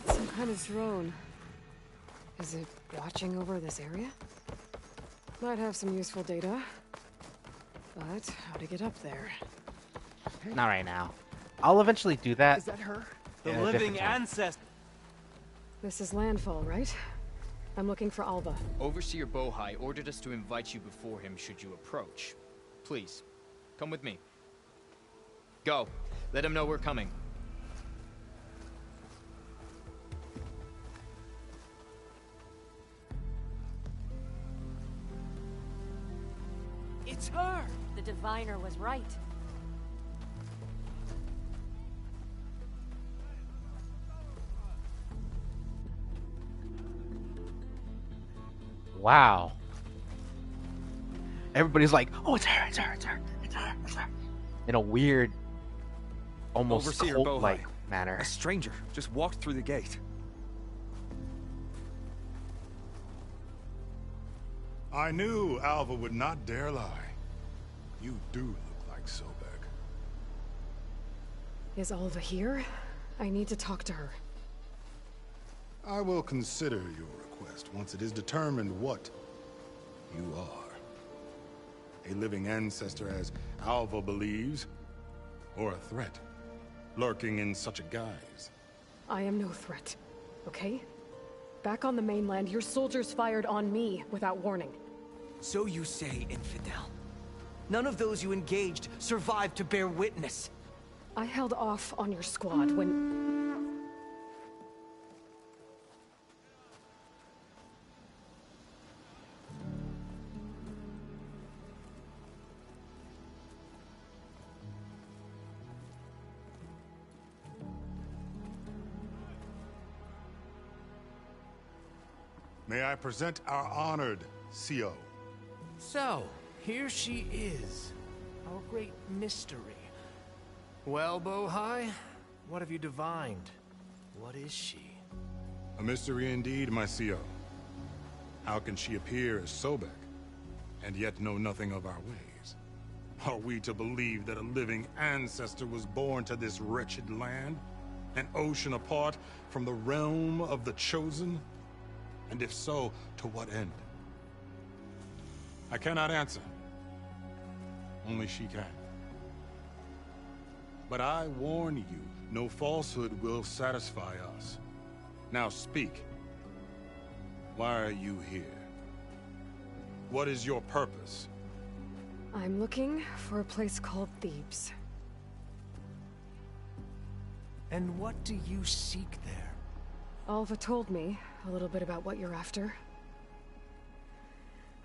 Some kind of drone. Is it watching over this area? Might have some useful data. But how to get up there? Not right now. I'll eventually do that. Is that her? The The living ancestor. This is landfall, right? I'm looking for Alva. Overseer Bohai ordered us to invite you before him should you approach. Please, come with me. Go. Let him know we're coming. It's her! The diviner was right. Wow. Everybody's like, oh, it's her. In a weird, almost Overseer cult-like. Bohai, manner. A stranger just walked through the gate. I knew Alva would not dare lie. You do look like Sobek. Is Alva here? I need to talk to her. I will consider your request once it is determined what you are. A living ancestor, as Alva believes, or a threat, lurking in such a guise. I am no threat, okay? Back on the mainland, your soldiers fired on me without warning. So you say, infidel. None of those you engaged survived to bear witness. I held off on your squad when... May I present our honored CO? So, here she is. Our great mystery. Well, Bohai, what have you divined? What is she? A mystery indeed, my CO. How can she appear as Sobek, and yet know nothing of our ways? Are we to believe that a living ancestor was born to this wretched land? An ocean apart from the realm of the Chosen? And if so, to what end? I cannot answer. Only she can. But I warn you, no falsehood will satisfy us. Now speak. Why are you here? What is your purpose? I'm looking for a place called Thebes. And what do you seek there? Alva told me a little bit about what you're after.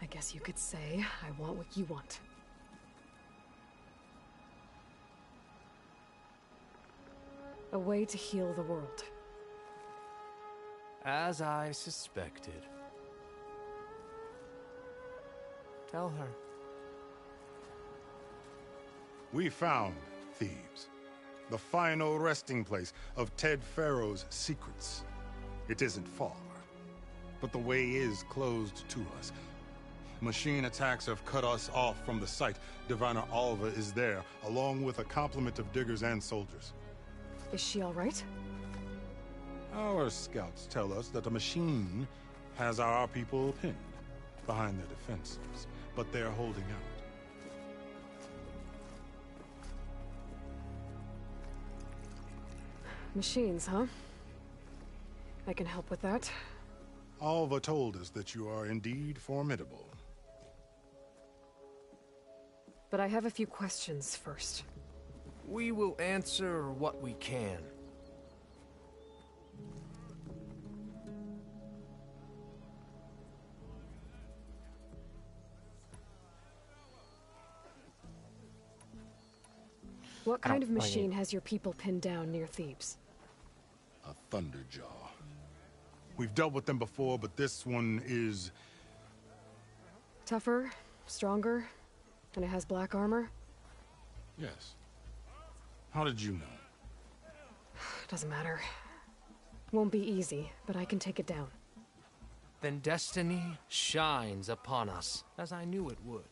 I guess you could say I want what you want. A way to heal the world. As I suspected. Tell her. We found Thebes, the final resting place of Ted Pharaoh's secrets. It isn't far, but the way is closed to us. Machine attacks have cut us off from the site. Diviner Alva is there, along with a complement of diggers and soldiers. Is she all right? Our scouts tell us that a machine has our people pinned behind their defenses, but they're holding out. Machines, huh? I can help with that. Alva told us that you are indeed formidable. But I have a few questions first. We will answer what we can. What kind of machine has your people pinned down near Thebes? A Thunderjaw. We've dealt with them before, but this one is... Tougher, stronger, and it has black armor? Yes. How did you know? Doesn't matter. Won't be easy, but I can take it down. Then destiny shines upon us, as I knew it would.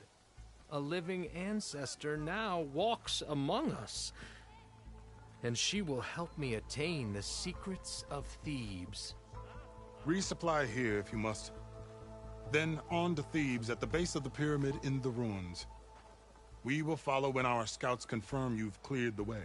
A living ancestor now walks among us. And she will help me attain the secrets of Thebes. Resupply here if you must. Then on to Thebes at the base of the pyramid in the ruins. We will follow when our scouts confirm you've cleared the way.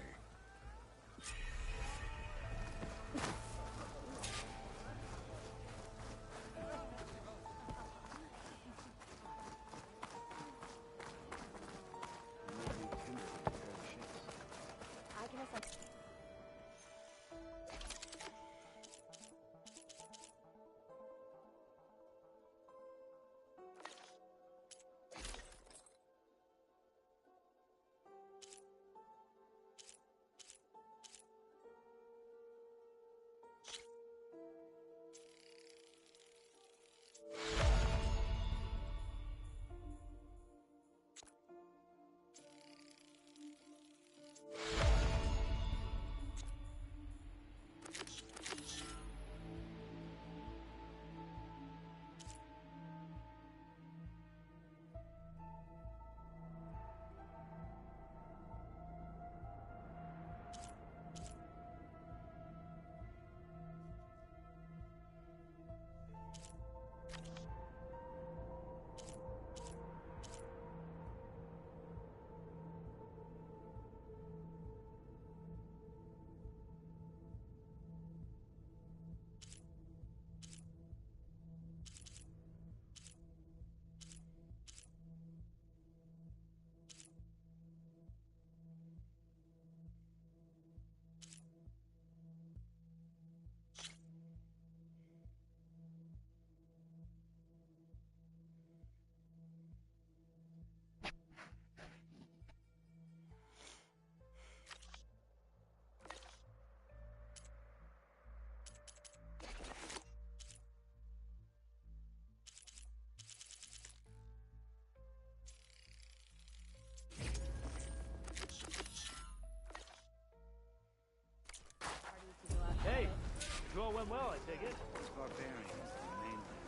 going well, I take it. Those barbarians on the mainland.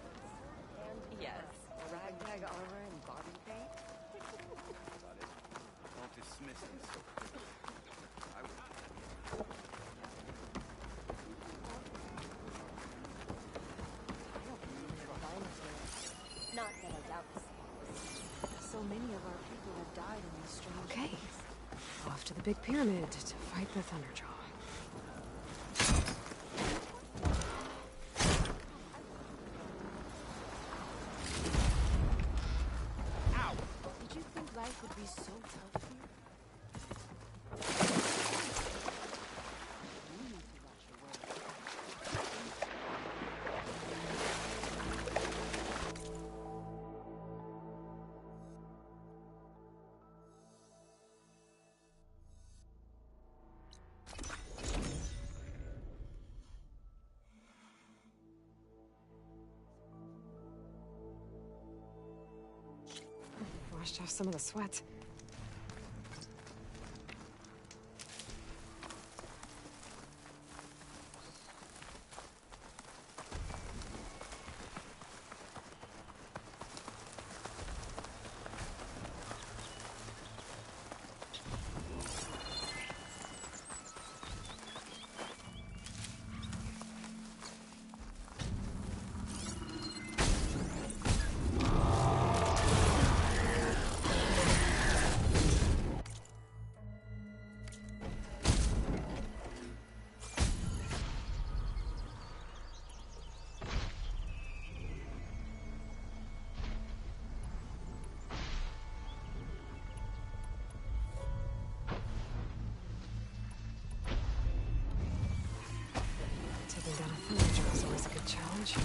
And yes, ragtag armor and body paint. About it. Don't dismiss them so quickly. I would. Not that I doubt this. So many of our people have died in these strange Okay. ways. Off to the big pyramid to fight the Thunderjaw. Ow! Did you think life would be so tough here? You need to watch your words. Washed off some of the sweat. Taking down a Thunderjaw is always a good challenge.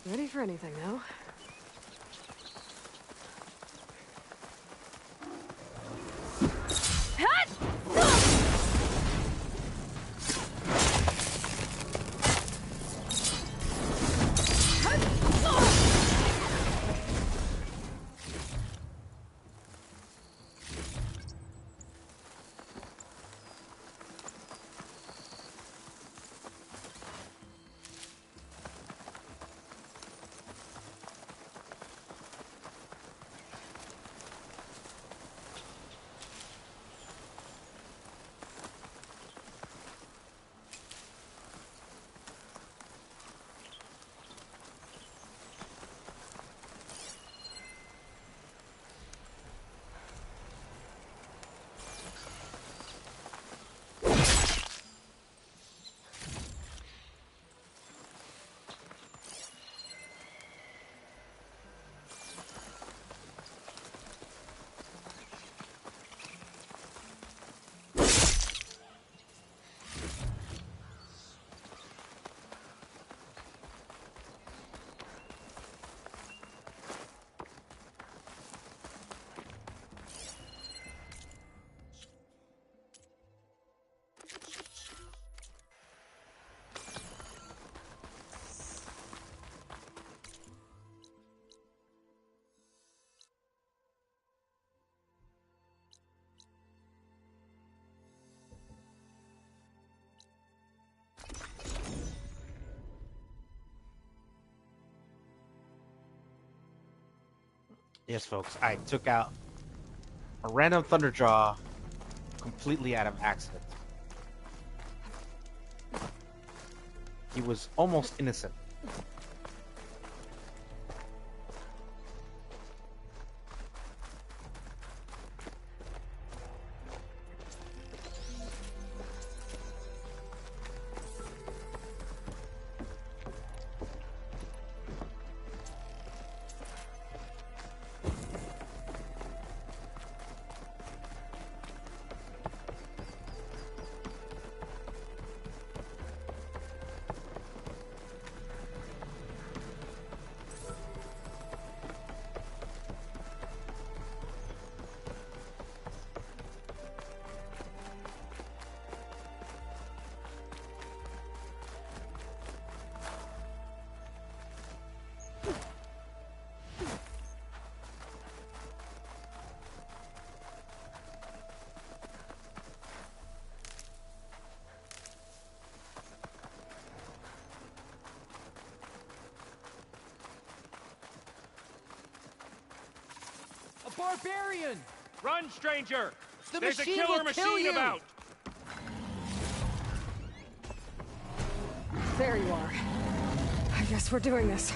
Ready for anything now? Yes, folks, I took out a random Thunderjaw completely out of accident. He was almost innocent. A barbarian! Run, stranger! The There's machine a killer will kill machine you! about! There you are. I guess we're doing this.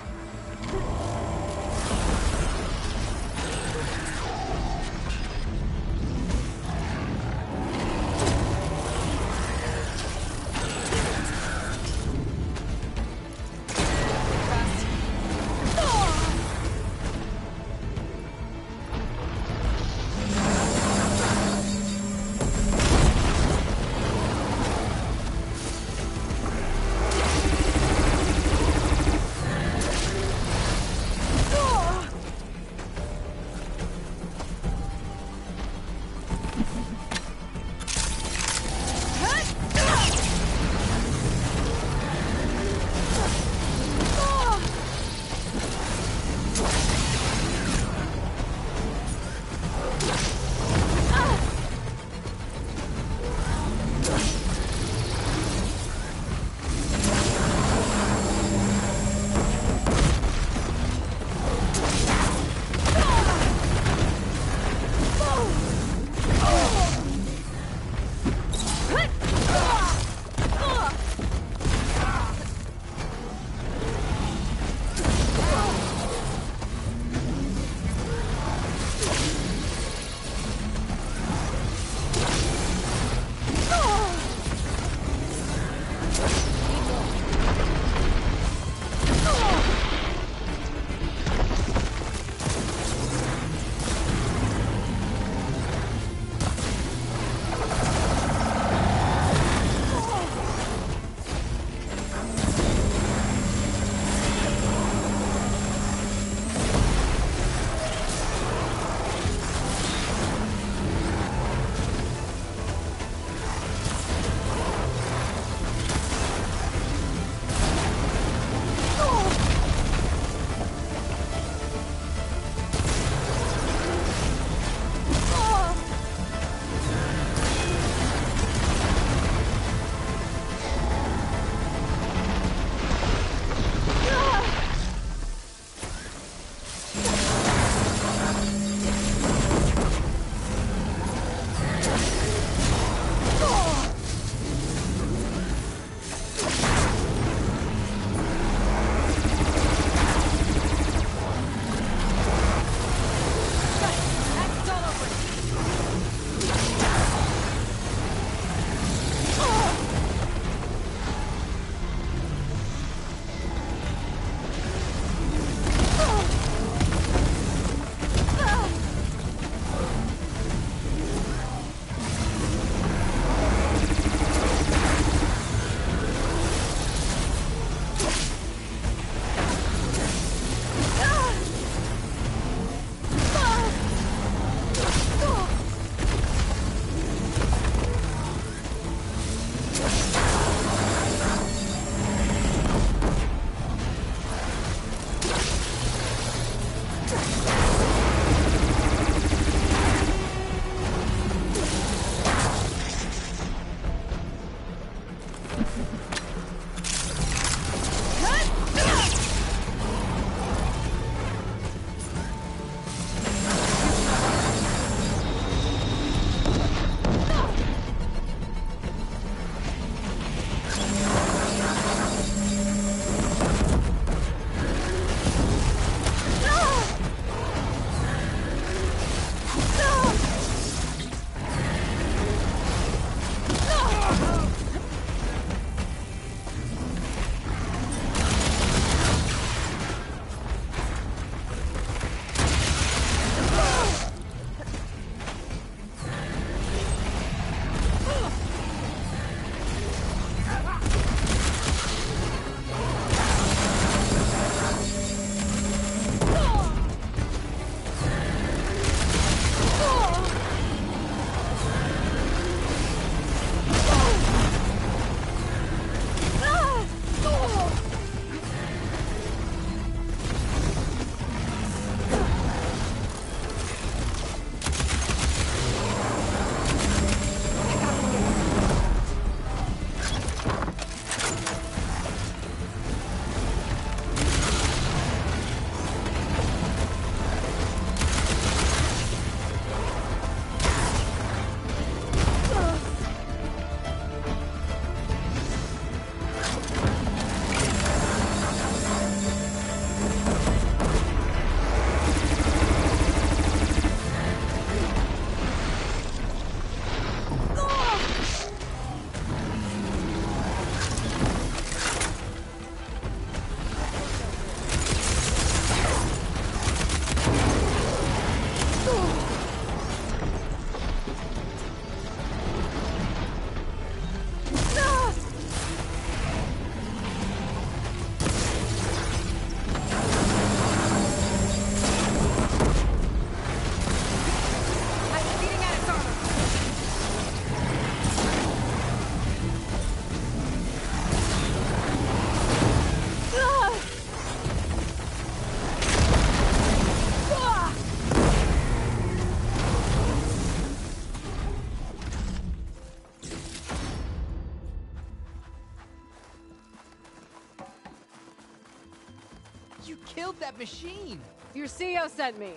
killed that machine! Your CEO sent me.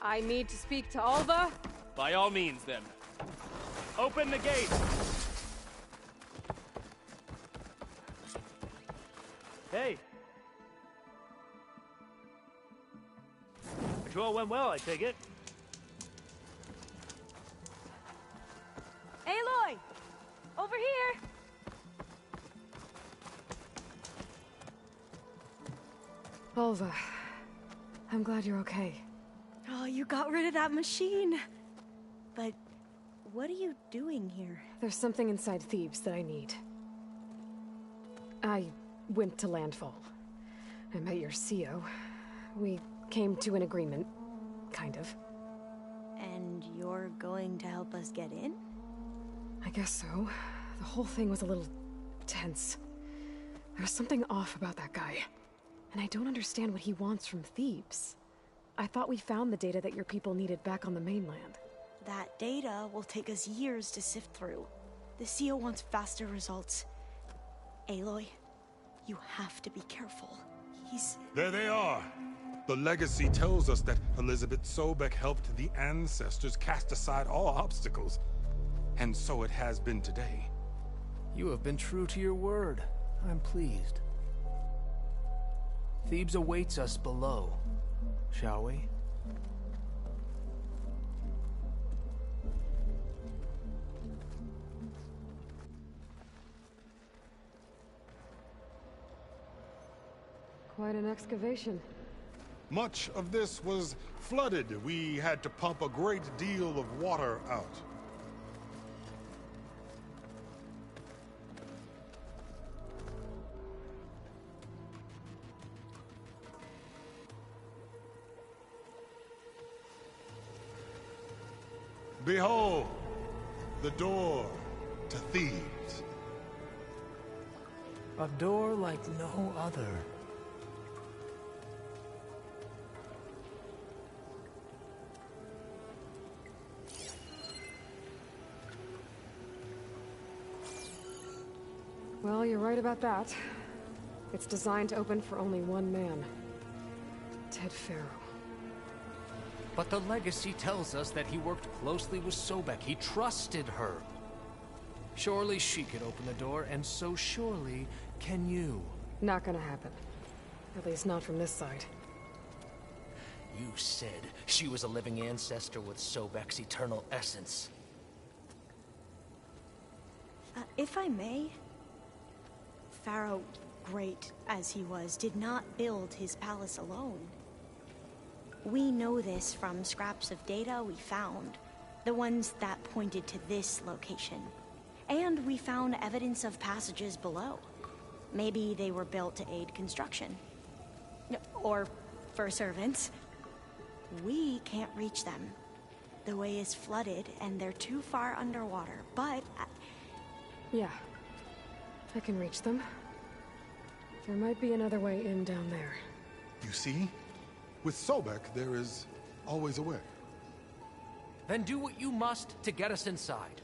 I need to speak to Alva. By all means, then. Open the gate! Hey! Patrol went well, I take it. Aloy! Over here! Alva, I'm glad you're okay. Oh, you got rid of that machine. But what are you doing here? There's something inside Thebes that I need. I went to Landfall. I met your CEO. We came to an agreement, kind of. And you're going to help us get in? I guess so. The whole thing was a little tense. There was something off about that guy. And I don't understand what he wants from Thebes. I thought we found the data that your people needed back on the mainland. That data will take us years to sift through. The CEO wants faster results. Aloy, you have to be careful. He's... There they are! The legacy tells us that Elizabeth Sobek helped the ancestors cast aside all obstacles. And so it has been today. You have been true to your word. I'm pleased. Thebes awaits us below, shall we? Quite an excavation. Much of this was flooded. We had to pump a great deal of water out. Behold, the door to Thebes. A door like no other. Well, you're right about that. It's designed to open for only one man. Ted Farrow. But the legacy tells us that he worked closely with Sobek. He trusted her. Surely she could open the door, and so surely can you. Not gonna happen. At least not from this side. You said she was a living ancestor with Sobek's eternal essence. If I may, Pharaoh, great as he was, did not build his palace alone. We know this from scraps of data we found, the ones that pointed to this location. And we found evidence of passages below. Maybe they were built to aid construction. Or for servants. We can't reach them. The way is flooded and they're too far underwater, but... Yeah. I can reach them. There might be another way in down there. You see? With Sobek, there is always a way. Then do what you must to get us inside.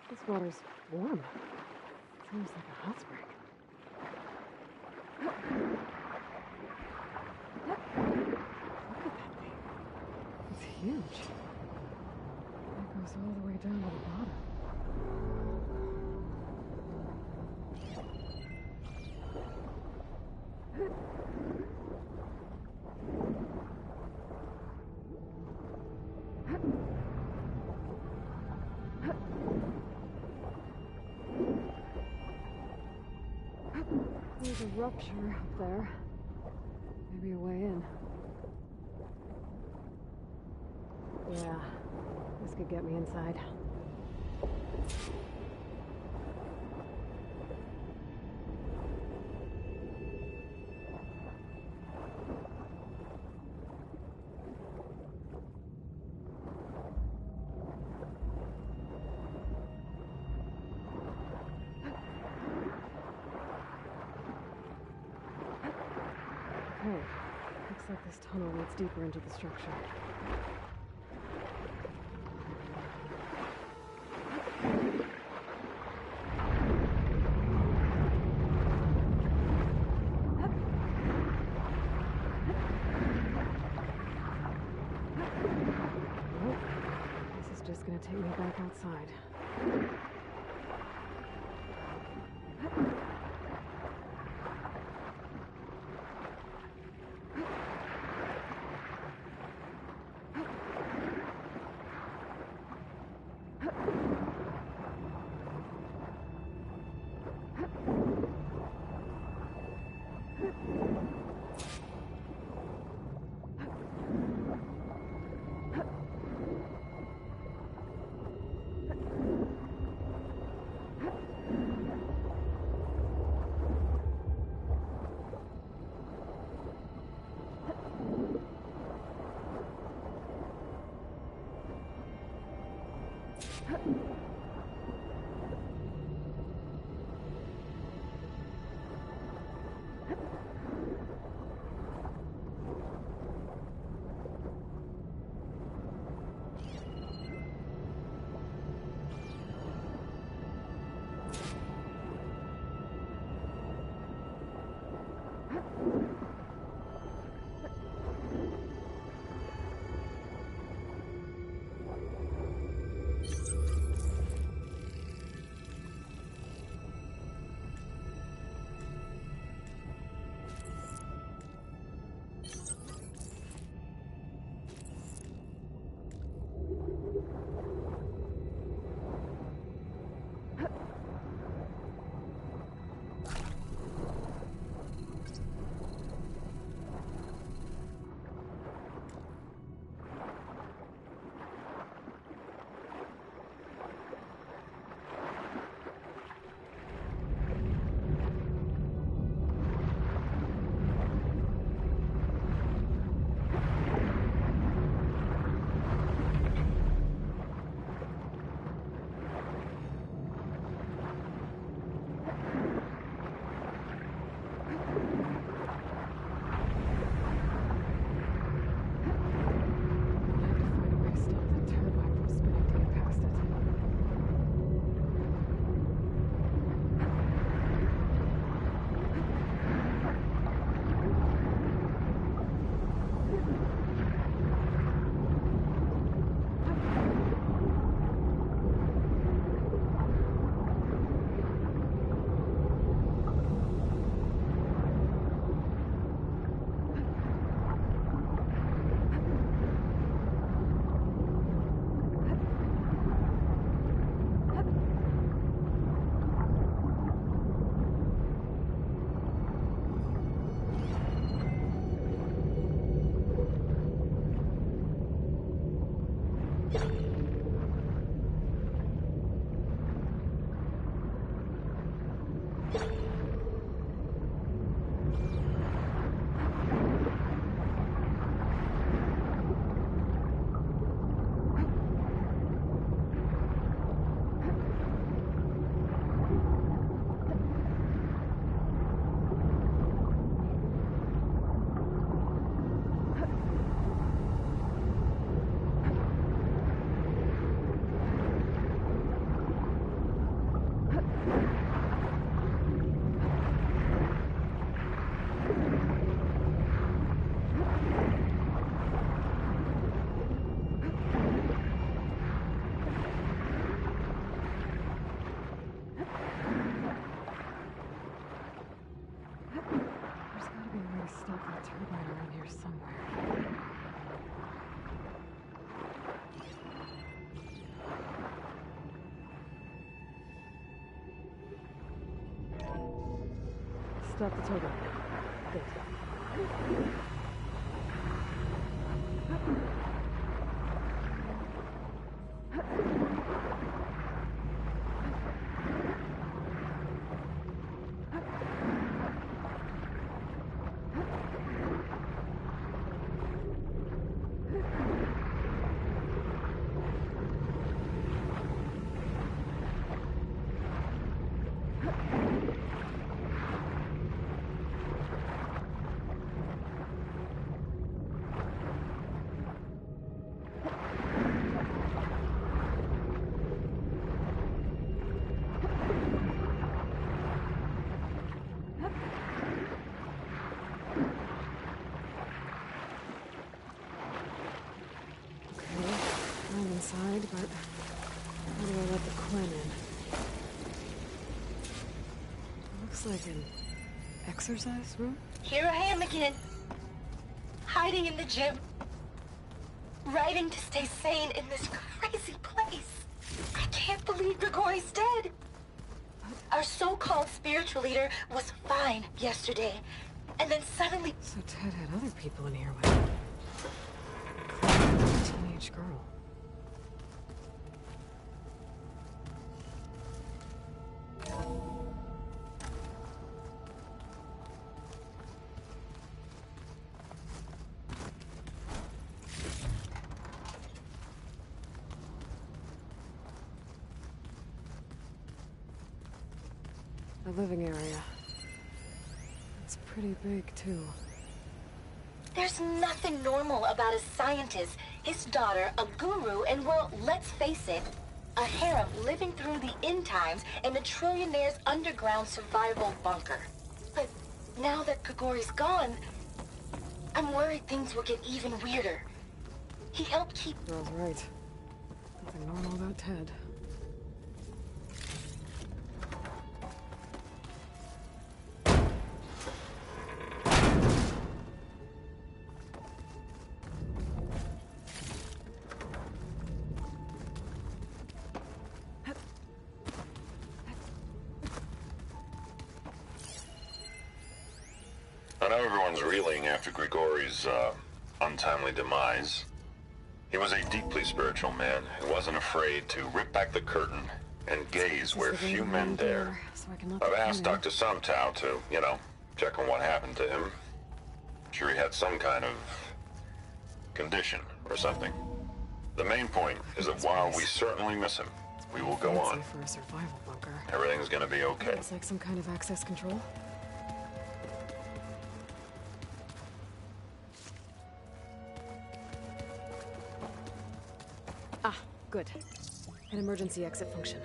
This water's warm. Seems like a hot spring. Look at that thing. It's huge. It goes all the way down to the bottom. There's a rupture up there. Maybe a way in. Yeah, this could get me inside. like this tunnel leads deeper into the structure. This is just gonna take me back outside. Stop the turbine. Good. inside, but how do I let the Quinn in? Looks like an exercise room? Here I am again. Hiding in the gym. Writing to stay sane in this crazy place. I can't believe Grigori's dead. Our so-called spiritual leader was fine yesterday. And then suddenly... So Ted had other people in here with him. A teenage girl. The living area. It's pretty big, too. There's nothing normal about a scientist, his daughter, a guru, and well, let's face it, a harem living through the end times in a trillionaire's underground survival bunker. But now that Grigori's gone, I'm worried things will get even weirder. He helped keep... Girl's right. Nothing normal about Ted. I know everyone's reeling after Grigori's, untimely demise. He was a deeply spiritual man who wasn't afraid to rip back the curtain and gaze where few men dare. I've asked Dr. Sumtow to, check on what happened to him. Sure he had some kind of condition or something. The main point is that while we certainly miss him, we will go on. For a survival bunker. Everything's gonna be okay. It's like some kind of access control. Ah, good. An emergency exit function.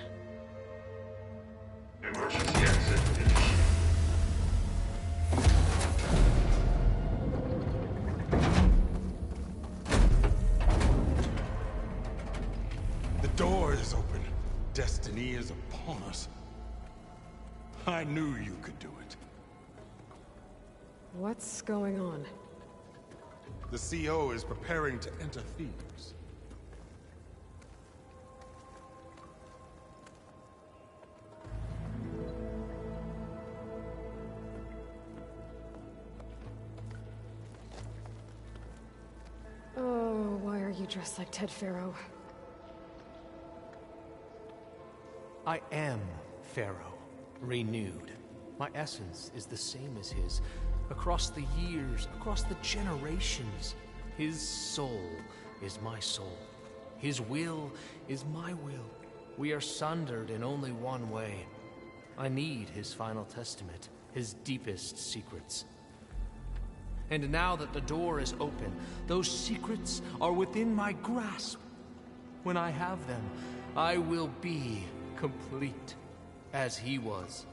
Emergency exit. The door is open. Destiny is upon us. I knew you could do it. What's going on? The CO is preparing to enter Thebes. Oh, why are you dressed like Ted Faro? I am Pharaoh, renewed. My essence is the same as his. Across the years, across the generations, his soul is my soul. His will is my will. We are sundered in only one way. I need his final testament, his deepest secrets. And now that the door is open, those secrets are within my grasp. When I have them, I will be complete, as he was.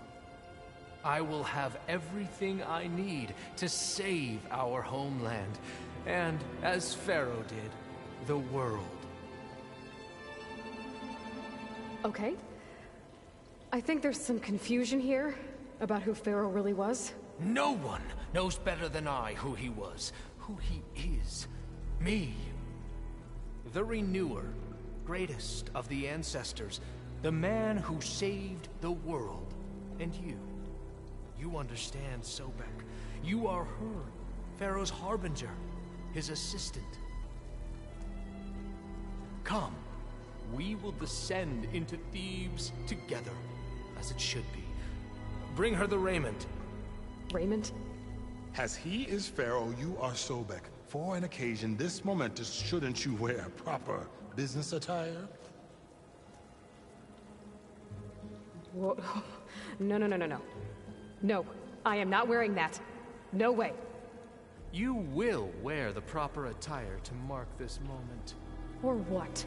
I will have everything I need to save our homeland, and, as Pharaoh did, the world. Okay. I think there's some confusion here about who Pharaoh really was. No one knows better than I who he was, who he is. Me. The Renewer, greatest of the ancestors, the man who saved the world. And you. You understand Sobek. You are her, Pharaoh's harbinger, his assistant. Come, we will descend into Thebes together, as it should be. Bring her the raiment. Raiment? As he is Pharaoh, you are Sobek. For an occasion this momentous, shouldn't you wear proper business attire? Whoa. No, no, no, no, no. No, I am not wearing that. No way. You will wear the proper attire to mark this moment. Or what?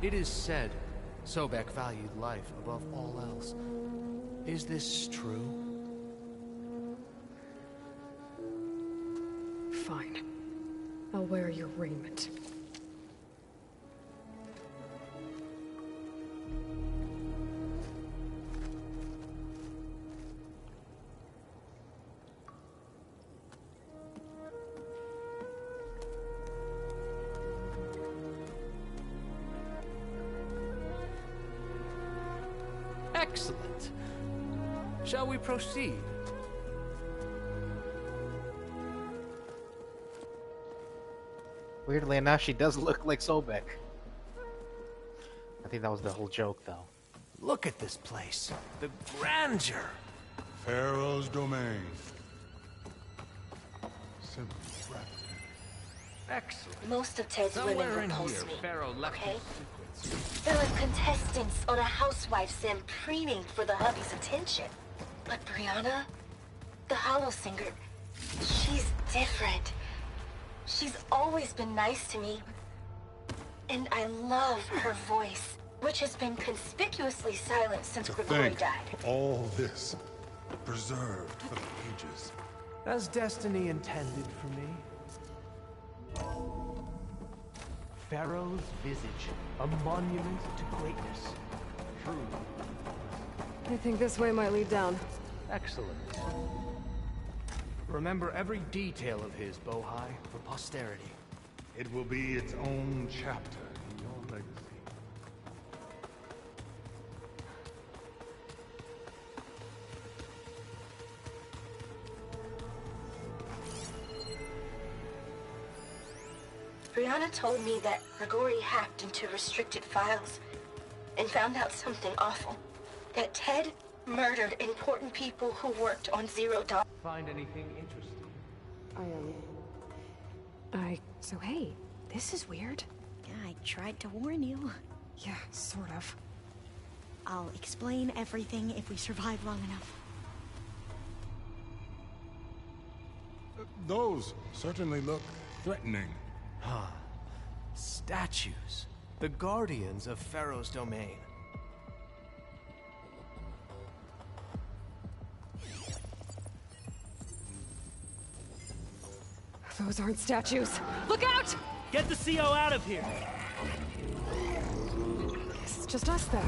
It is said Sobek valued life above all else. Is this true? Fine. I'll wear your raiment. Excellent. Shall we proceed? Weirdly enough, she does look like Sobek. I think that was the whole joke, though. Look at this place. The grandeur. Pharaoh's domain. Simply breathtaking. Excellent. Most of Ted's Somewhere women in repulse here, me. Pharaoh left Okay? his secrets. They're like contestants on a housewife sim preening for the hubby's attention. But Brianna, the Hollow Singer, she's different. She's always been nice to me. And I love her voice, which has been conspicuously silent since Grigori died. All this preserved for the ages. As destiny intended for me. Pharaoh's visage, a monument to greatness. True. I think this way might lead down. Excellent. Remember every detail of his, Bohai, for posterity. It will be its own chapter in your legacy. Brianna told me that Grigori hacked into restricted files and found out something awful. That Ted murdered important people who worked on Zero Dawn. Find anything interesting? So hey, this is weird. Yeah, I tried to warn you. Yeah, sort of. I'll explain everything if we survive long enough. Those certainly look threatening. Huh. Statues. The guardians of Pharaoh's domain. Those aren't statues. Look out! Get the CO out of here! Guess it's just us then.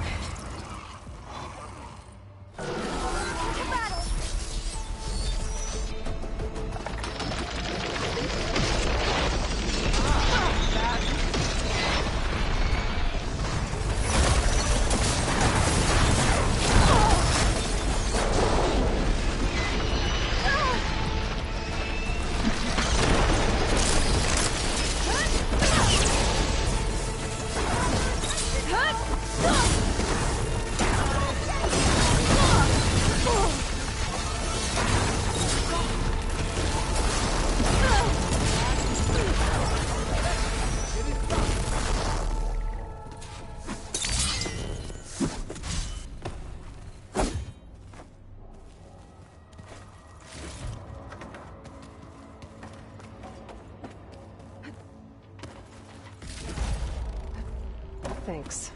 Thanks.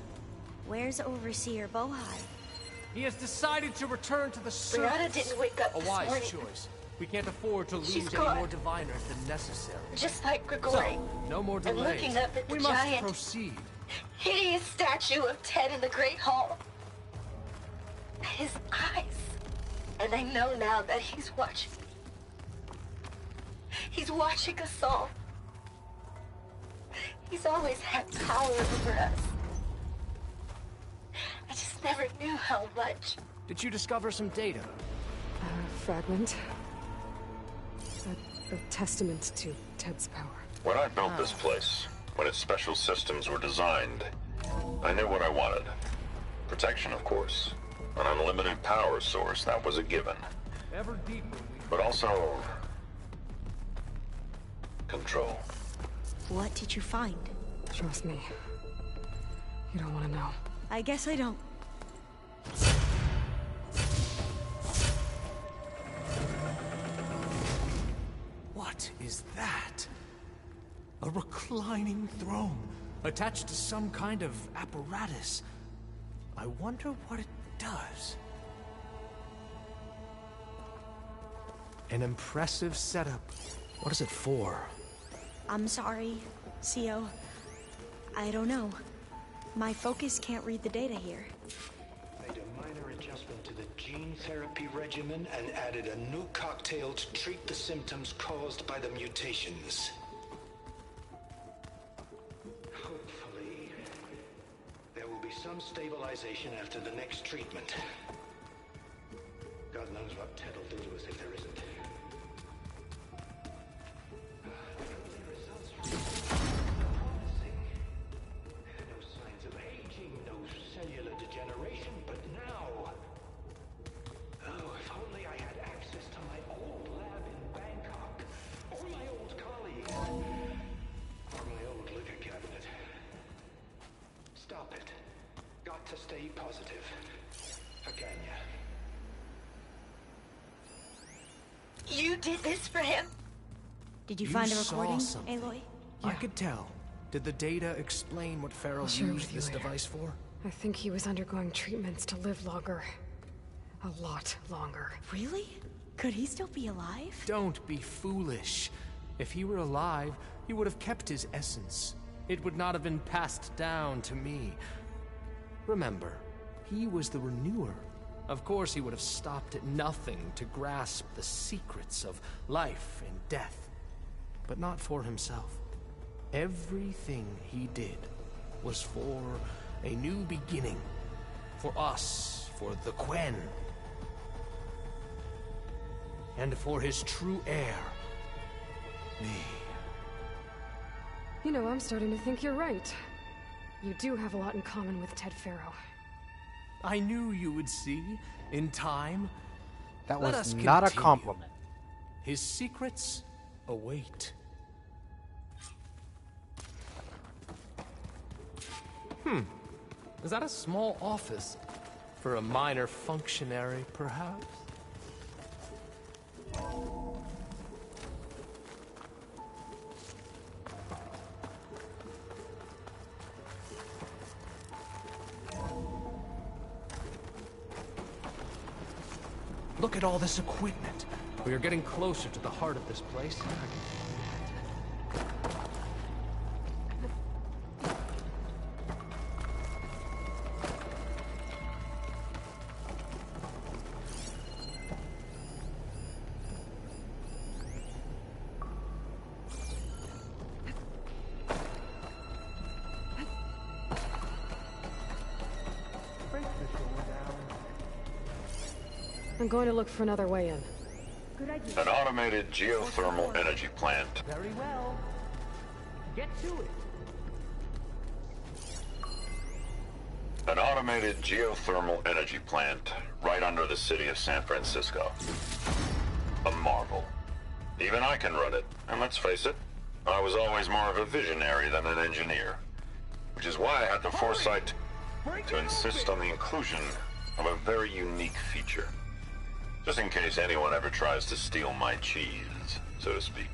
Where's Overseer Bohai? He has decided to return to the Brianna surface. didn't wake up A this wise morning. choice. We can't afford to She's lose any gone. more diviners than necessary. Just like Grigori. So, no more I'm delays. looking up at the We must giant, proceed. hideous statue of Ted in the Great Hall. His eyes. And I know now that he's watching me. He's watching us all. He's always had power over us. I just never knew how much. Did you discover some data? Fragment. A testament to Ted's power. When I built this place, when its special systems were designed, I knew what I wanted. Protection, of course. An unlimited power source, that was a given. Ever deeper. But also... control. What did you find? Trust me. You don't want to know. I guess I don't. What is that? A reclining throne, attached to some kind of apparatus. I wonder what it does. An impressive setup. What is it for? I'm sorry, CO. I don't know. My focus can't read the data here. Made a minor adjustment to the gene therapy regimen and added a new cocktail to treat the symptoms caused by the mutations. Hopefully, there will be some stabilization after the next treatment. God knows what Ted will do to us if there isn't. Early results were promising. No signs of aging, no cellular degeneration, but now... Oh, if only I had access to my old lab in Bangkok, or my old colleagues, or my old liquor cabinet. Stop it. Got to stay positive. Aganya. You did this for him? Did you find a recording, something. Aloy? I could tell. Did the data explain what Pharaoh I'll share it used with you this later. device for? I think he was undergoing treatments to live longer. A lot longer. Really? Could he still be alive? Don't be foolish. If he were alive, he would have kept his essence. It would not have been passed down to me. Remember, he was the renewer. Of course, he would have stopped at nothing to grasp the secrets of life and death. But not for himself. Everything he did was for a new beginning. For us, for the Quen. And for his true heir, me. You know, I'm starting to think you're right. You do have a lot in common with Ted Pharaoh. I knew you would see, in time. That Let was us not a continue. compliment. His secrets await. Is that a small office? For a minor functionary, perhaps? Look at all this equipment. We are getting closer to the heart of this place. I'm going to look for another way in. An automated geothermal energy plant. Very well. Get to it. An automated geothermal energy plant right under the city of San Francisco. A marvel. Even I can run it, and let's face it, I was always more of a visionary than an engineer. Which is why I had the foresight to insist on the inclusion of a very unique feature. Just in case anyone ever tries to steal my cheese, so to speak.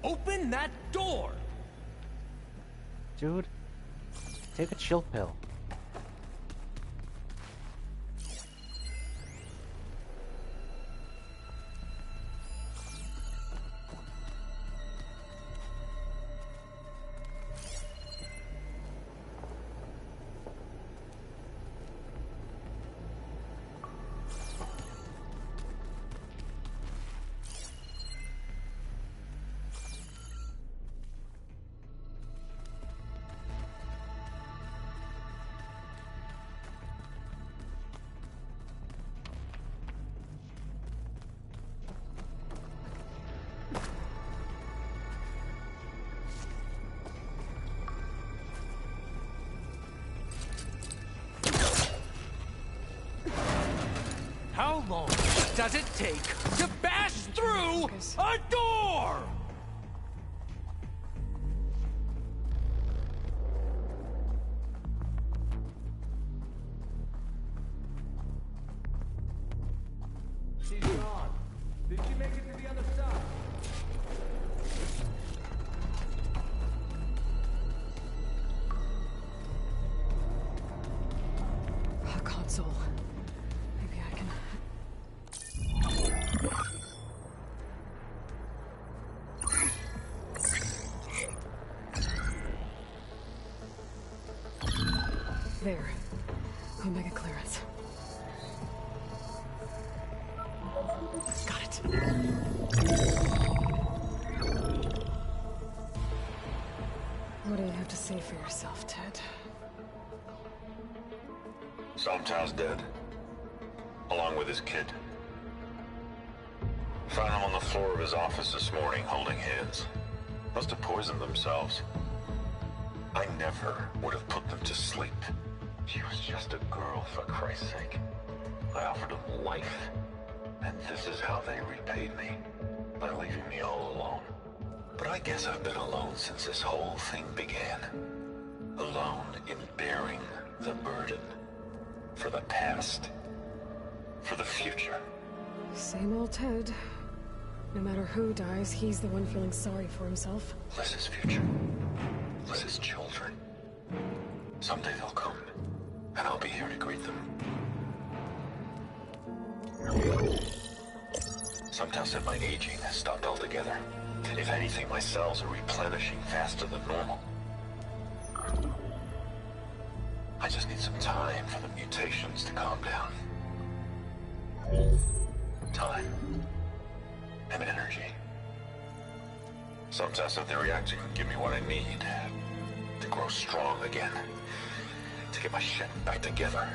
Open that door! Dude, take a chill pill. How long does it take to bash through a door? She's gone. Did she make it to the other side? A console. Maybe I can... There. Omega clearance. it. What do you have to say for yourself, Ted? Sometimes dead. Along with his kid. Found them on the floor of his office this morning, holding hands. Must have poisoned themselves. I never would have put them to sleep. She was just a girl, for Christ's sake. I offered them life. And this is how they repaid me. By leaving me all alone. But I guess I've been alone since this whole thing began. Alone in bearing the burden. For the past. For the future. Same old Ted. No matter who dies, he's the one feeling sorry for himself. Liz's future. Liz's children. Someday they'll come. And I'll be here to greet them. Sometimes that my aging has stopped altogether. If anything, my cells are replenishing faster than normal. I just need some time for the mutations to calm down. Time. And energy. Some tests of the reactor can give me what I need to grow strong again. To get my shit back together.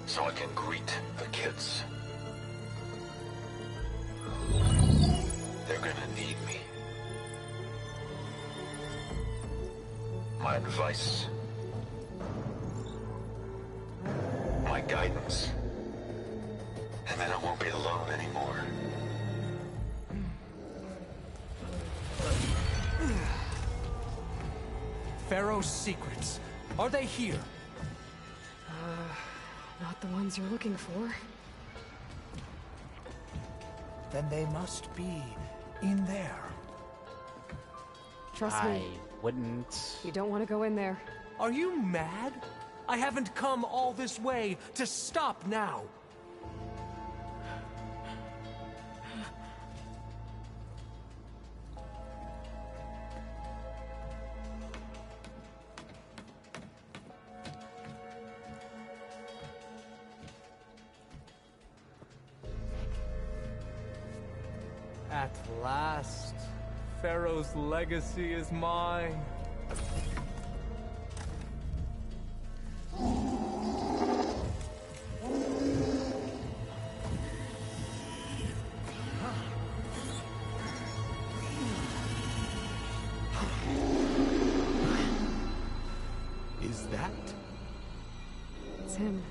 So I can greet the kids. They're gonna need me. My advice. My guidance. And then I won't be alone anymore. Pharaoh's secrets. Are they here? Not the ones you're looking for. Then they must be in there. Trust me. I wouldn't. You don't want to go in there. Are you mad? I haven't come all this way to stop now. At last, Pharaoh's legacy is mine. Is that? It's him.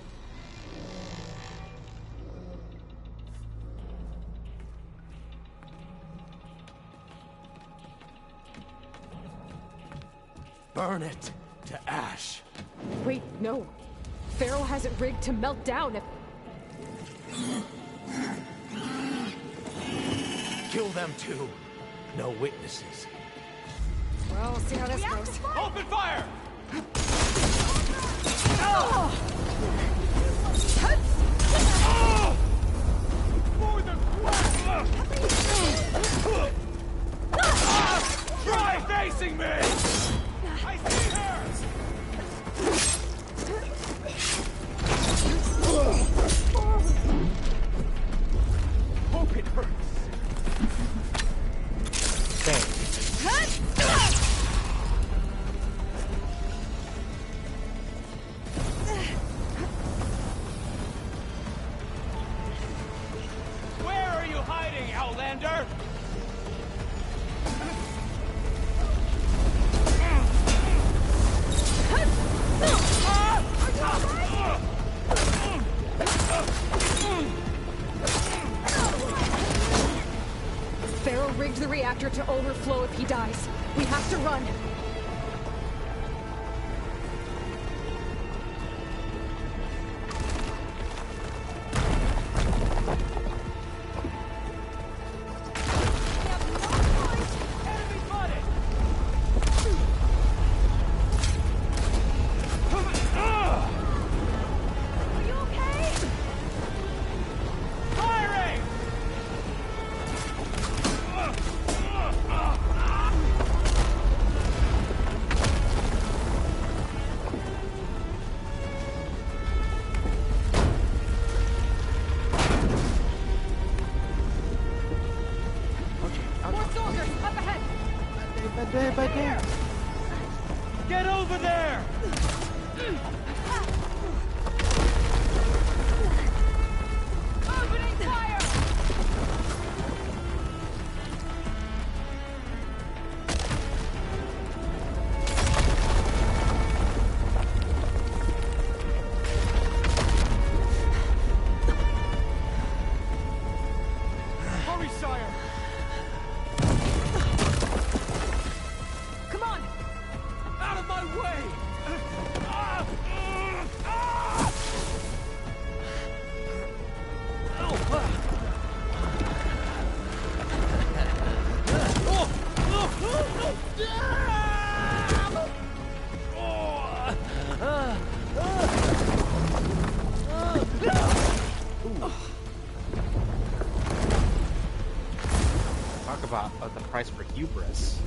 Burn it to ash. Wait, no. Pharaoh has it rigged to melt down if... Kill them too. No witnesses. Well, we'll see how this goes. Open fire! For the quest! Try facing me! I see her! Hope it hurts. Where are you hiding, Outlander? Pharaoh rigged the reactor to overflow if he dies. We have to run. of the price for hubris.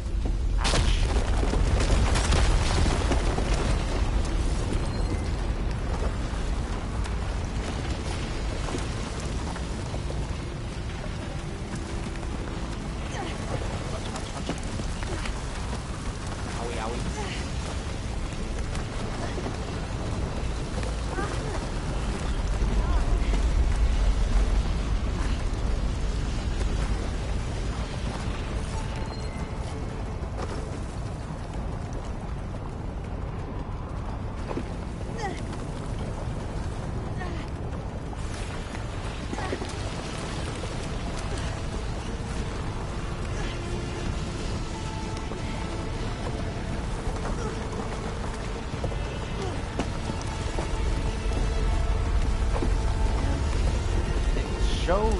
Shows.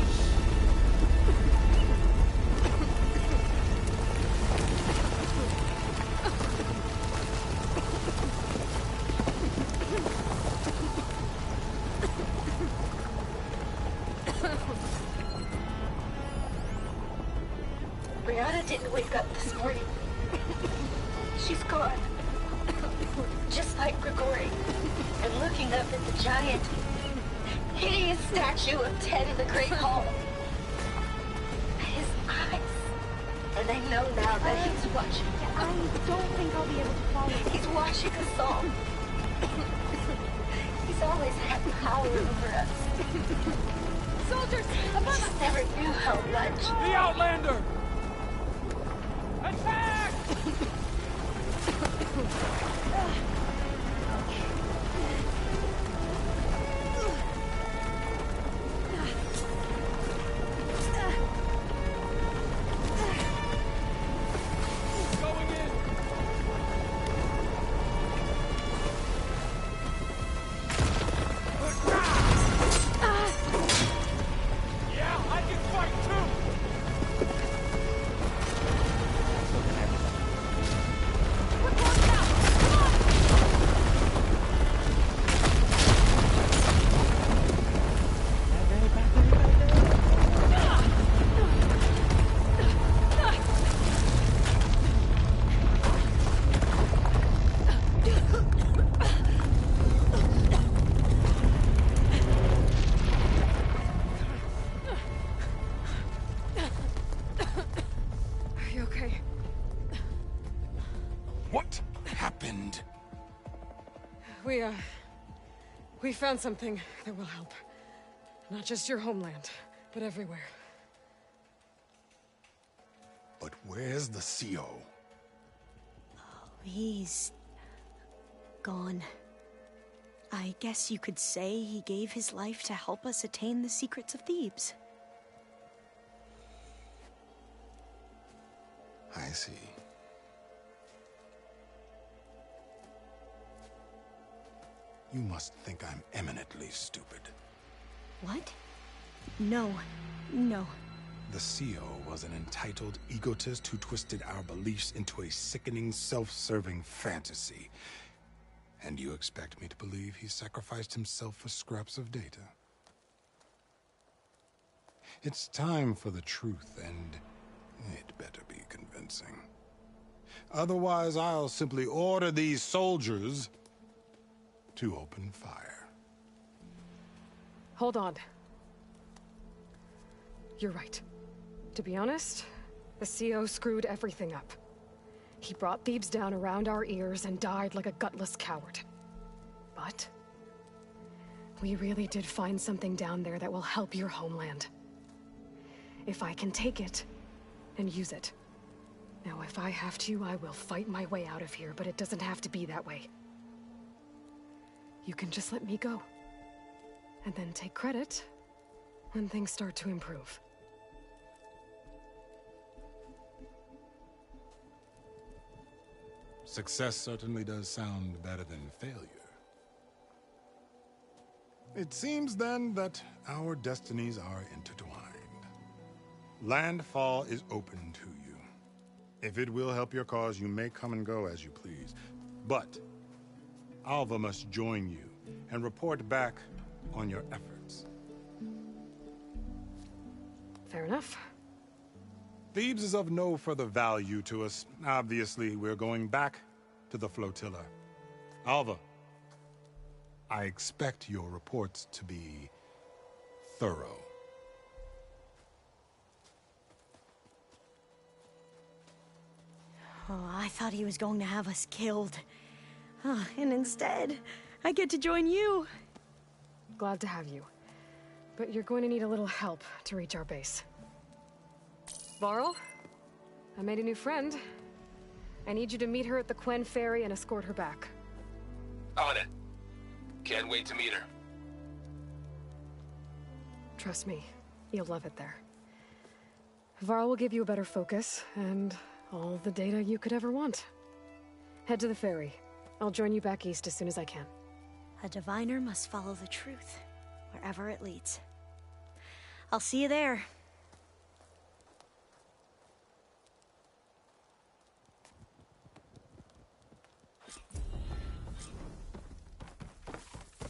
Brianna didn't wake up this morning. She's gone. Just like Grigori. And looking up at the giant, hideous statue of Ted in the Great Hall. His eyes. And I know now that he's watching. I don't think I'll be able to follow. He's watching us all. He's always had power over us. Soldiers, above us! Just never knew how much. The Outlander! Attack! We found something that will help. Not just your homeland, but everywhere. But where's the CO? He's gone. I guess you could say he gave his life to help us attain the secrets of Thebes. I see. You must think I'm eminently stupid. What? No. No. The CO was an entitled egotist who twisted our beliefs into a sickening, self-serving fantasy. And you expect me to believe he sacrificed himself for scraps of data? It's time for the truth, and it better be convincing. Otherwise, I'll simply order these soldiers to open fire. Hold on. You're right. To be honest, the CO screwed everything up. He brought Thebes down around our ears and died like a gutless coward. But we really did find something down there that will help your homeland. If I can take it and use it. Now, if I have to, I will fight my way out of here, but it doesn't have to be that way. You can just let me go. And then take credit when things start to improve. Success certainly does sound better than failure. It seems then that our destinies are intertwined. Landfall is open to you. If it will help your cause, you may come and go as you please. But Alva must join you and report back on your efforts. Fair enough. Thebes is of no further value to us. Obviously, we're going back to the flotilla. Alva, I expect your reports to be thorough. Oh, I thought he was going to have us killed. And instead, I get to join you. Glad to have you. But you're going to need a little help to reach our base. Varl, I made a new friend. I need you to meet her at the Quen Ferry and escort her back. On it. Can't wait to meet her. Trust me, you'll love it there. Varl will give you a better focus, and all the data you could ever want. Head to the ferry. I'll join you back east as soon as I can. A diviner must follow the truth, wherever it leads. I'll see you there.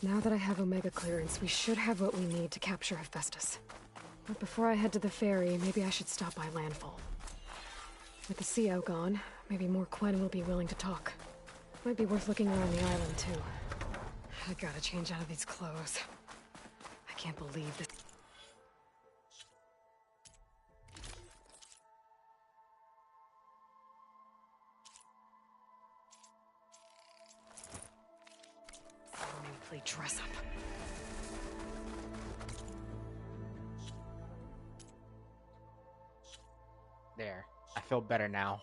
Now that I have Omega clearance, we should have what we need to capture Hephaestus. But before I head to the ferry, maybe I should stop by Landfall. With the CO gone, maybe more Quen will be willing to talk. Might be worth looking around the island, too. I gotta change out of these clothes. I can't believe this. Let me play dress up. There. I feel better now.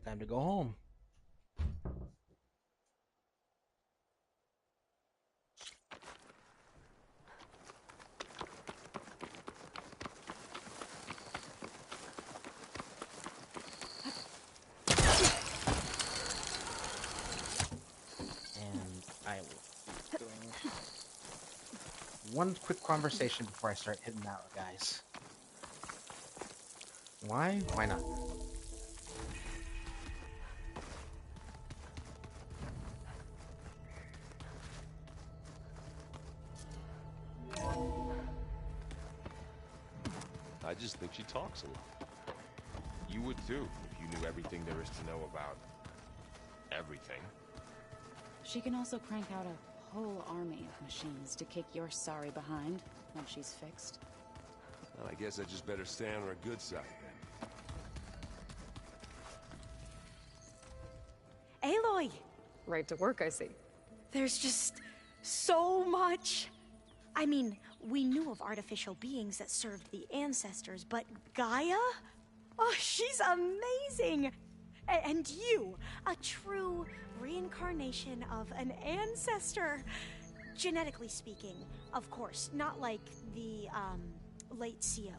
Time to go home. And I will be doing one quick conversation before I start hitting out, guys. Why? Why not? I just think she talks a lot. You would too, if you knew everything there is to know about everything. She can also crank out a whole army of machines to kick your sorry behind when she's fixed. Well, I guess I just better stay on her good side then. Aloy! Right to work, I see. There's just so much. I mean, we knew of artificial beings that served the ancestors, but Gaia? Oh, she's amazing! And you, a true reincarnation of an ancestor. Genetically speaking, of course, not like the, late CO.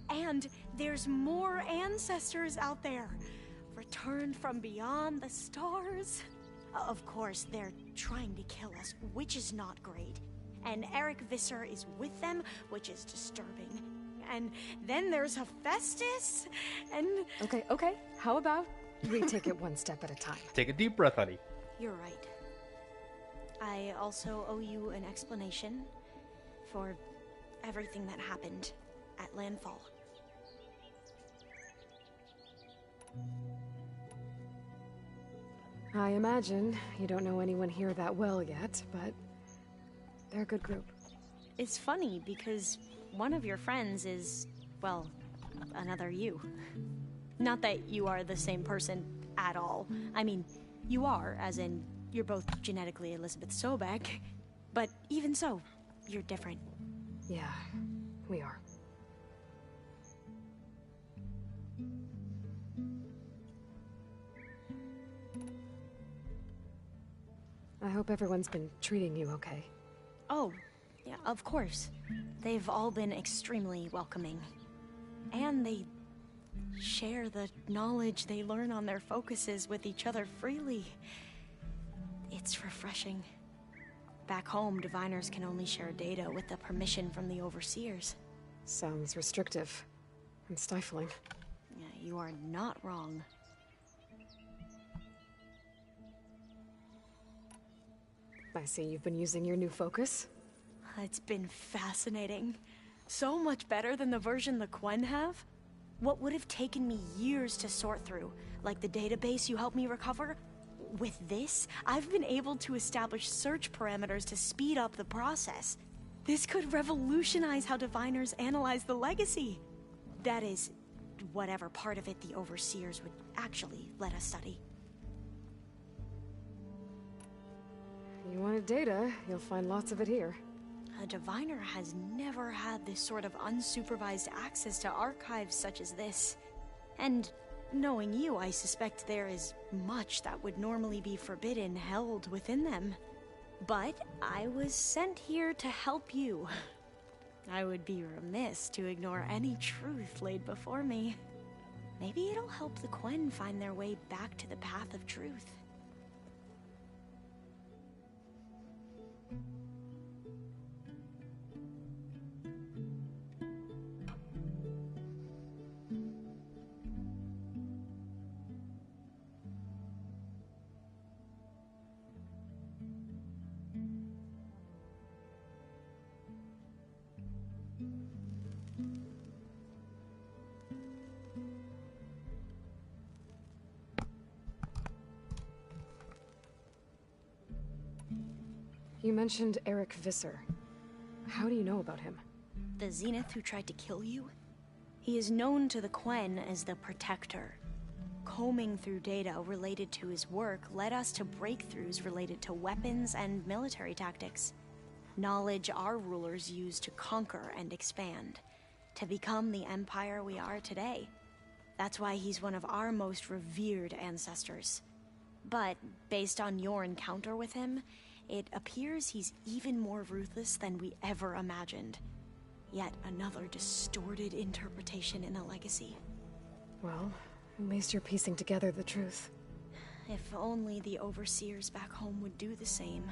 And there's more ancestors out there, returned from beyond the stars. Of course, they're trying to kill us, which is not great. And Eric Visser is with them, which is disturbing. And then there's Hephaestus, and... Okay. How about we take it one step at a time? Take a deep breath, honey. You're right. I also owe you an explanation for everything that happened at Landfall. I imagine you don't know anyone here that well yet, but they're a good group. It's funny because one of your friends is, well, another you. Not that you are the same person at all. I mean, you are, as in, you're both genetically Elizabeth Sobek, but even so, you're different. Yeah, we are. I hope everyone's been treating you okay. Oh, yeah, of course. They've all been extremely welcoming. And they share the knowledge they learn on their focuses with each other freely. It's refreshing. Back home, diviners can only share data with the permission from the overseers. Sounds restrictive and stifling. Yeah, you are not wrong. I see you've been using your new focus. It's been fascinating. So much better than the version the Quen have. What would have taken me years to sort through, like the database you helped me recover, with this, I've been able to establish search parameters to speed up the process. This could revolutionize how diviners analyze the legacy. That is, whatever part of it the overseers would actually let us study. You wanted data, you'll find lots of it here. A diviner has never had this sort of unsupervised access to archives such as this. And knowing you, I suspect there is much that would normally be forbidden held within them. But I was sent here to help you. I would be remiss to ignore any truth laid before me. Maybe it'll help the Quen find their way back to the path of truth. You mentioned Eric Visser. How do you know about him? The Zenith who tried to kill you? He is known to the Quen as the Protector. Combing through data related to his work led us to breakthroughs related to weapons and military tactics. Knowledge our rulers used to conquer and expand, to become the empire we are today. That's why he's one of our most revered ancestors. But based on your encounter with him, it appears he's even more ruthless than we ever imagined. Yet another distorted interpretation in the legacy. Well, at least you're piecing together the truth. If only the overseers back home would do the same.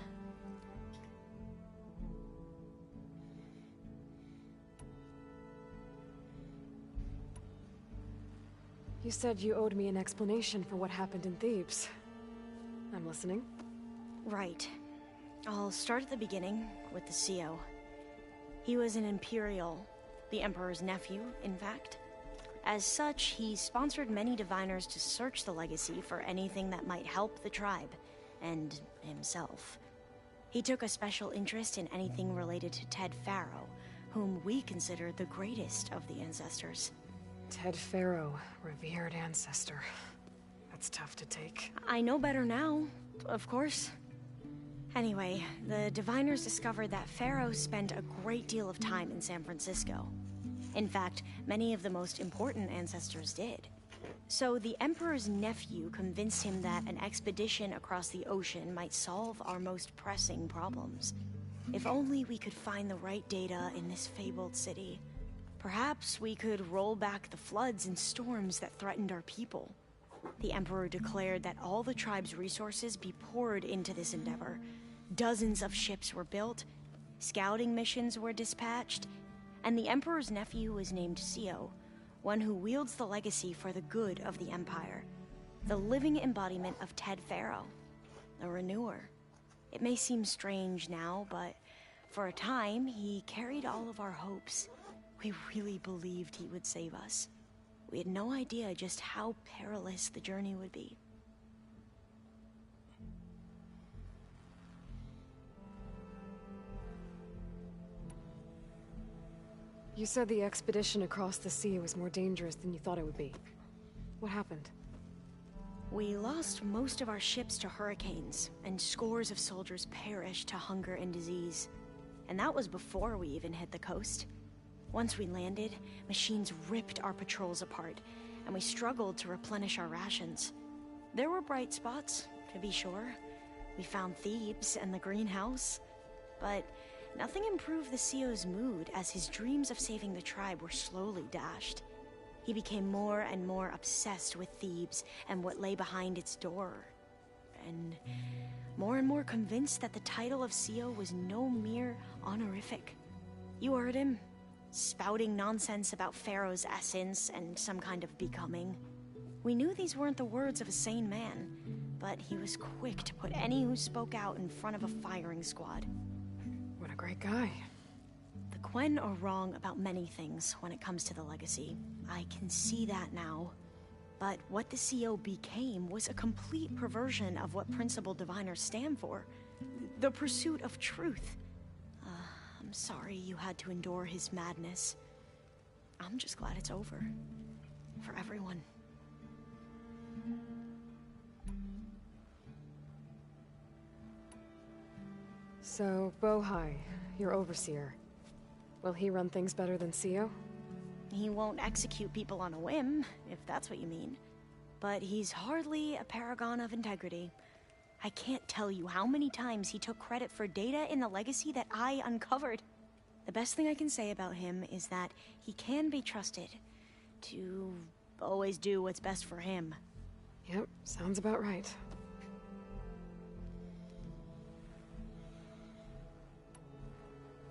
You said you owed me an explanation for what happened in Thebes. I'm listening. Right. I'll start at the beginning, with the CO. He was an Imperial, the Emperor's nephew, in fact. As such, he sponsored many diviners to search the legacy for anything that might help the tribe, and himself. He took a special interest in anything related to Ted Faro, whom we consider the greatest of the ancestors. Ted Faro, revered ancestor. That's tough to take. I know better now, of course. Anyway, the diviners discovered that Pharaoh spent a great deal of time in San Francisco. In fact, many of the most important ancestors did. So the Emperor's nephew convinced him that an expedition across the ocean might solve our most pressing problems. If only we could find the right data in this fabled city. Perhaps we could roll back the floods and storms that threatened our people. The Emperor declared that all the tribe's resources be poured into this endeavor. Dozens of ships were built, scouting missions were dispatched, and the Emperor's nephew was named Sio, one who wields the legacy for the good of the Empire. The living embodiment of Ted Faro, a renewer. It may seem strange now, but for a time, he carried all of our hopes. We really believed he would save us. We had no idea just how perilous the journey would be. You said the expedition across the sea was more dangerous than you thought it would be. What happened? We lost most of our ships to hurricanes, and scores of soldiers perished to hunger and disease. And that was before we even hit the coast. Once we landed, machines ripped our patrols apart, and we struggled to replenish our rations. There were bright spots, to be sure. We found Thebes and the greenhouse, but nothing improved the CEO's mood as his dreams of saving the tribe were slowly dashed. He became more and more obsessed with Thebes and what lay behind its door, and more convinced that the title of CEO was no mere honorific. You heard him, spouting nonsense about Pharaoh's essence and some kind of becoming. We knew these weren't the words of a sane man, but he was quick to put any who spoke out in front of a firing squad. What a great guy. The Quen are wrong about many things when it comes to the legacy. I can see that now. But what the CEO became was a complete perversion of what principal diviners stand for. The pursuit of truth. I'm sorry you had to endure his madness. I'm just glad it's over. For everyone. So, Bohai, your overseer. Will he run things better than CEO? He won't execute people on a whim, if that's what you mean. But he's hardly a paragon of integrity. I can't tell you how many times he took credit for data in the legacy that I uncovered. The best thing I can say about him is that he can be trusted to always do what's best for him. Yep, sounds about right.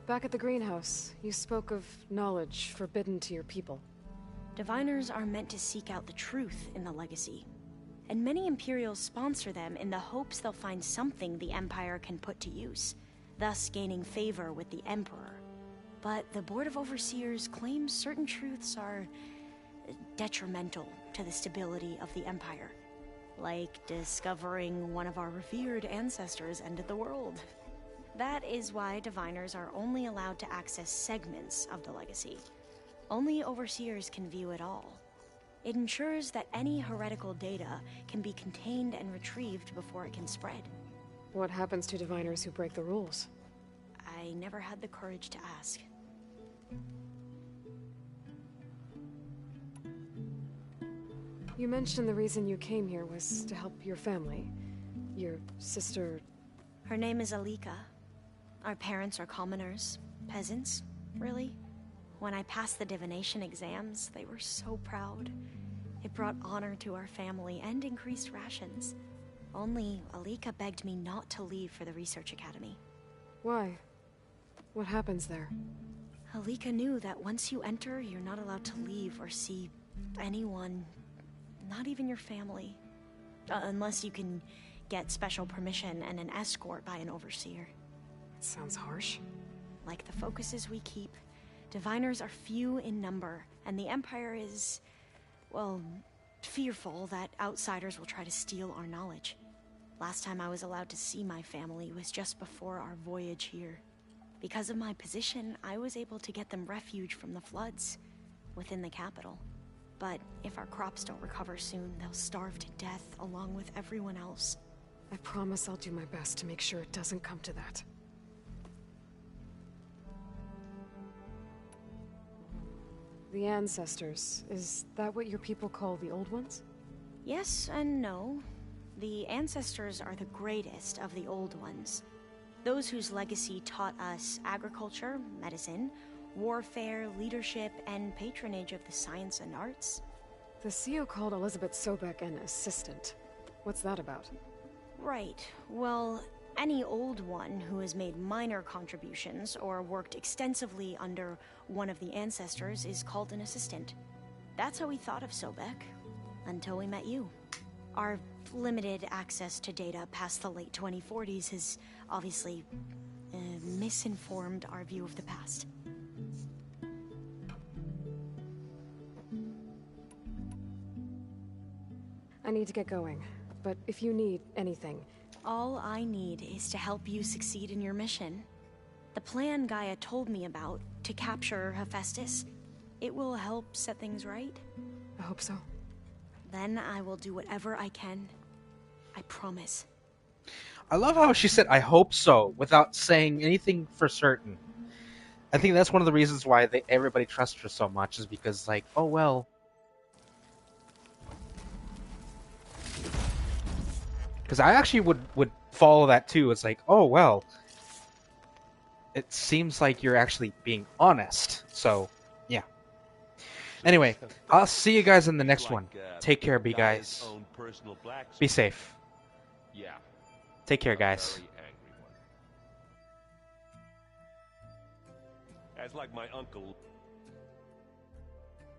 Back at the greenhouse, you spoke of knowledge forbidden to your people. Diviners are meant to seek out the truth in the legacy, and many Imperials sponsor them in the hopes they'll find something the Empire can put to use, thus gaining favor with the Emperor. But the Board of Overseers claims certain truths are detrimental to the stability of the Empire, like discovering one of our revered ancestors ended the world. That is why diviners are only allowed to access segments of the legacy. Only overseers can view it all. It ensures that any heretical data can be contained and retrieved before it can spread. What happens to diviners who break the rules? I never had the courage to ask. You mentioned the reason you came here was to help your family. Your sister... Her name is Alika. Our parents are commoners. Peasants, really. When I passed the divination exams, they were so proud. It brought honor to our family and increased rations. Only Alika begged me not to leave for the research academy. Why? What happens there? Alika knew that once you enter, you're not allowed to leave or see anyone, not even your family. Unless you can get special permission and an escort by an overseer. It sounds harsh. Like the focuses we keep, diviners are few in number, and the Empire is, well, fearful that outsiders will try to steal our knowledge. Last time I was allowed to see my family was just before our voyage here. Because of my position, I was able to get them refuge from the floods within the capital. But if our crops don't recover soon, they'll starve to death along with everyone else. I promise I'll do my best to make sure it doesn't come to that. The ancestors. Is that what your people call the old ones? Yes and no. The ancestors are the greatest of the old ones. Those whose legacy taught us agriculture, medicine, warfare, leadership, and patronage of the science and arts. The CEO called Elizabeth Sobek an assistant. What's that about? Right. Well, any old one who has made minor contributions or worked extensively under one of the ancestors is called an assistant. That's how we thought of Sobek, until we met you. Our limited access to data past the late 2040s has obviously misinformed our view of the past. I need to get going, but if you need anything... All I need is to help you succeed in your mission. The plan Gaia told me about, to capture Hephaestus, it will help set things right. I hope so. Then I will do whatever I can. I promise. I love how she said, I hope so, without saying anything for certain. I think that's one of the reasons why everybody trusts her so much, is because, like, oh, well. Because I actually would follow that, too. It's like, oh, well. It seems like you're actually being honest. So, yeah. Anyway, I'll see you guys in the next one. Take care, be guys. Be safe. Yeah. Take care, guys. As like my uncle...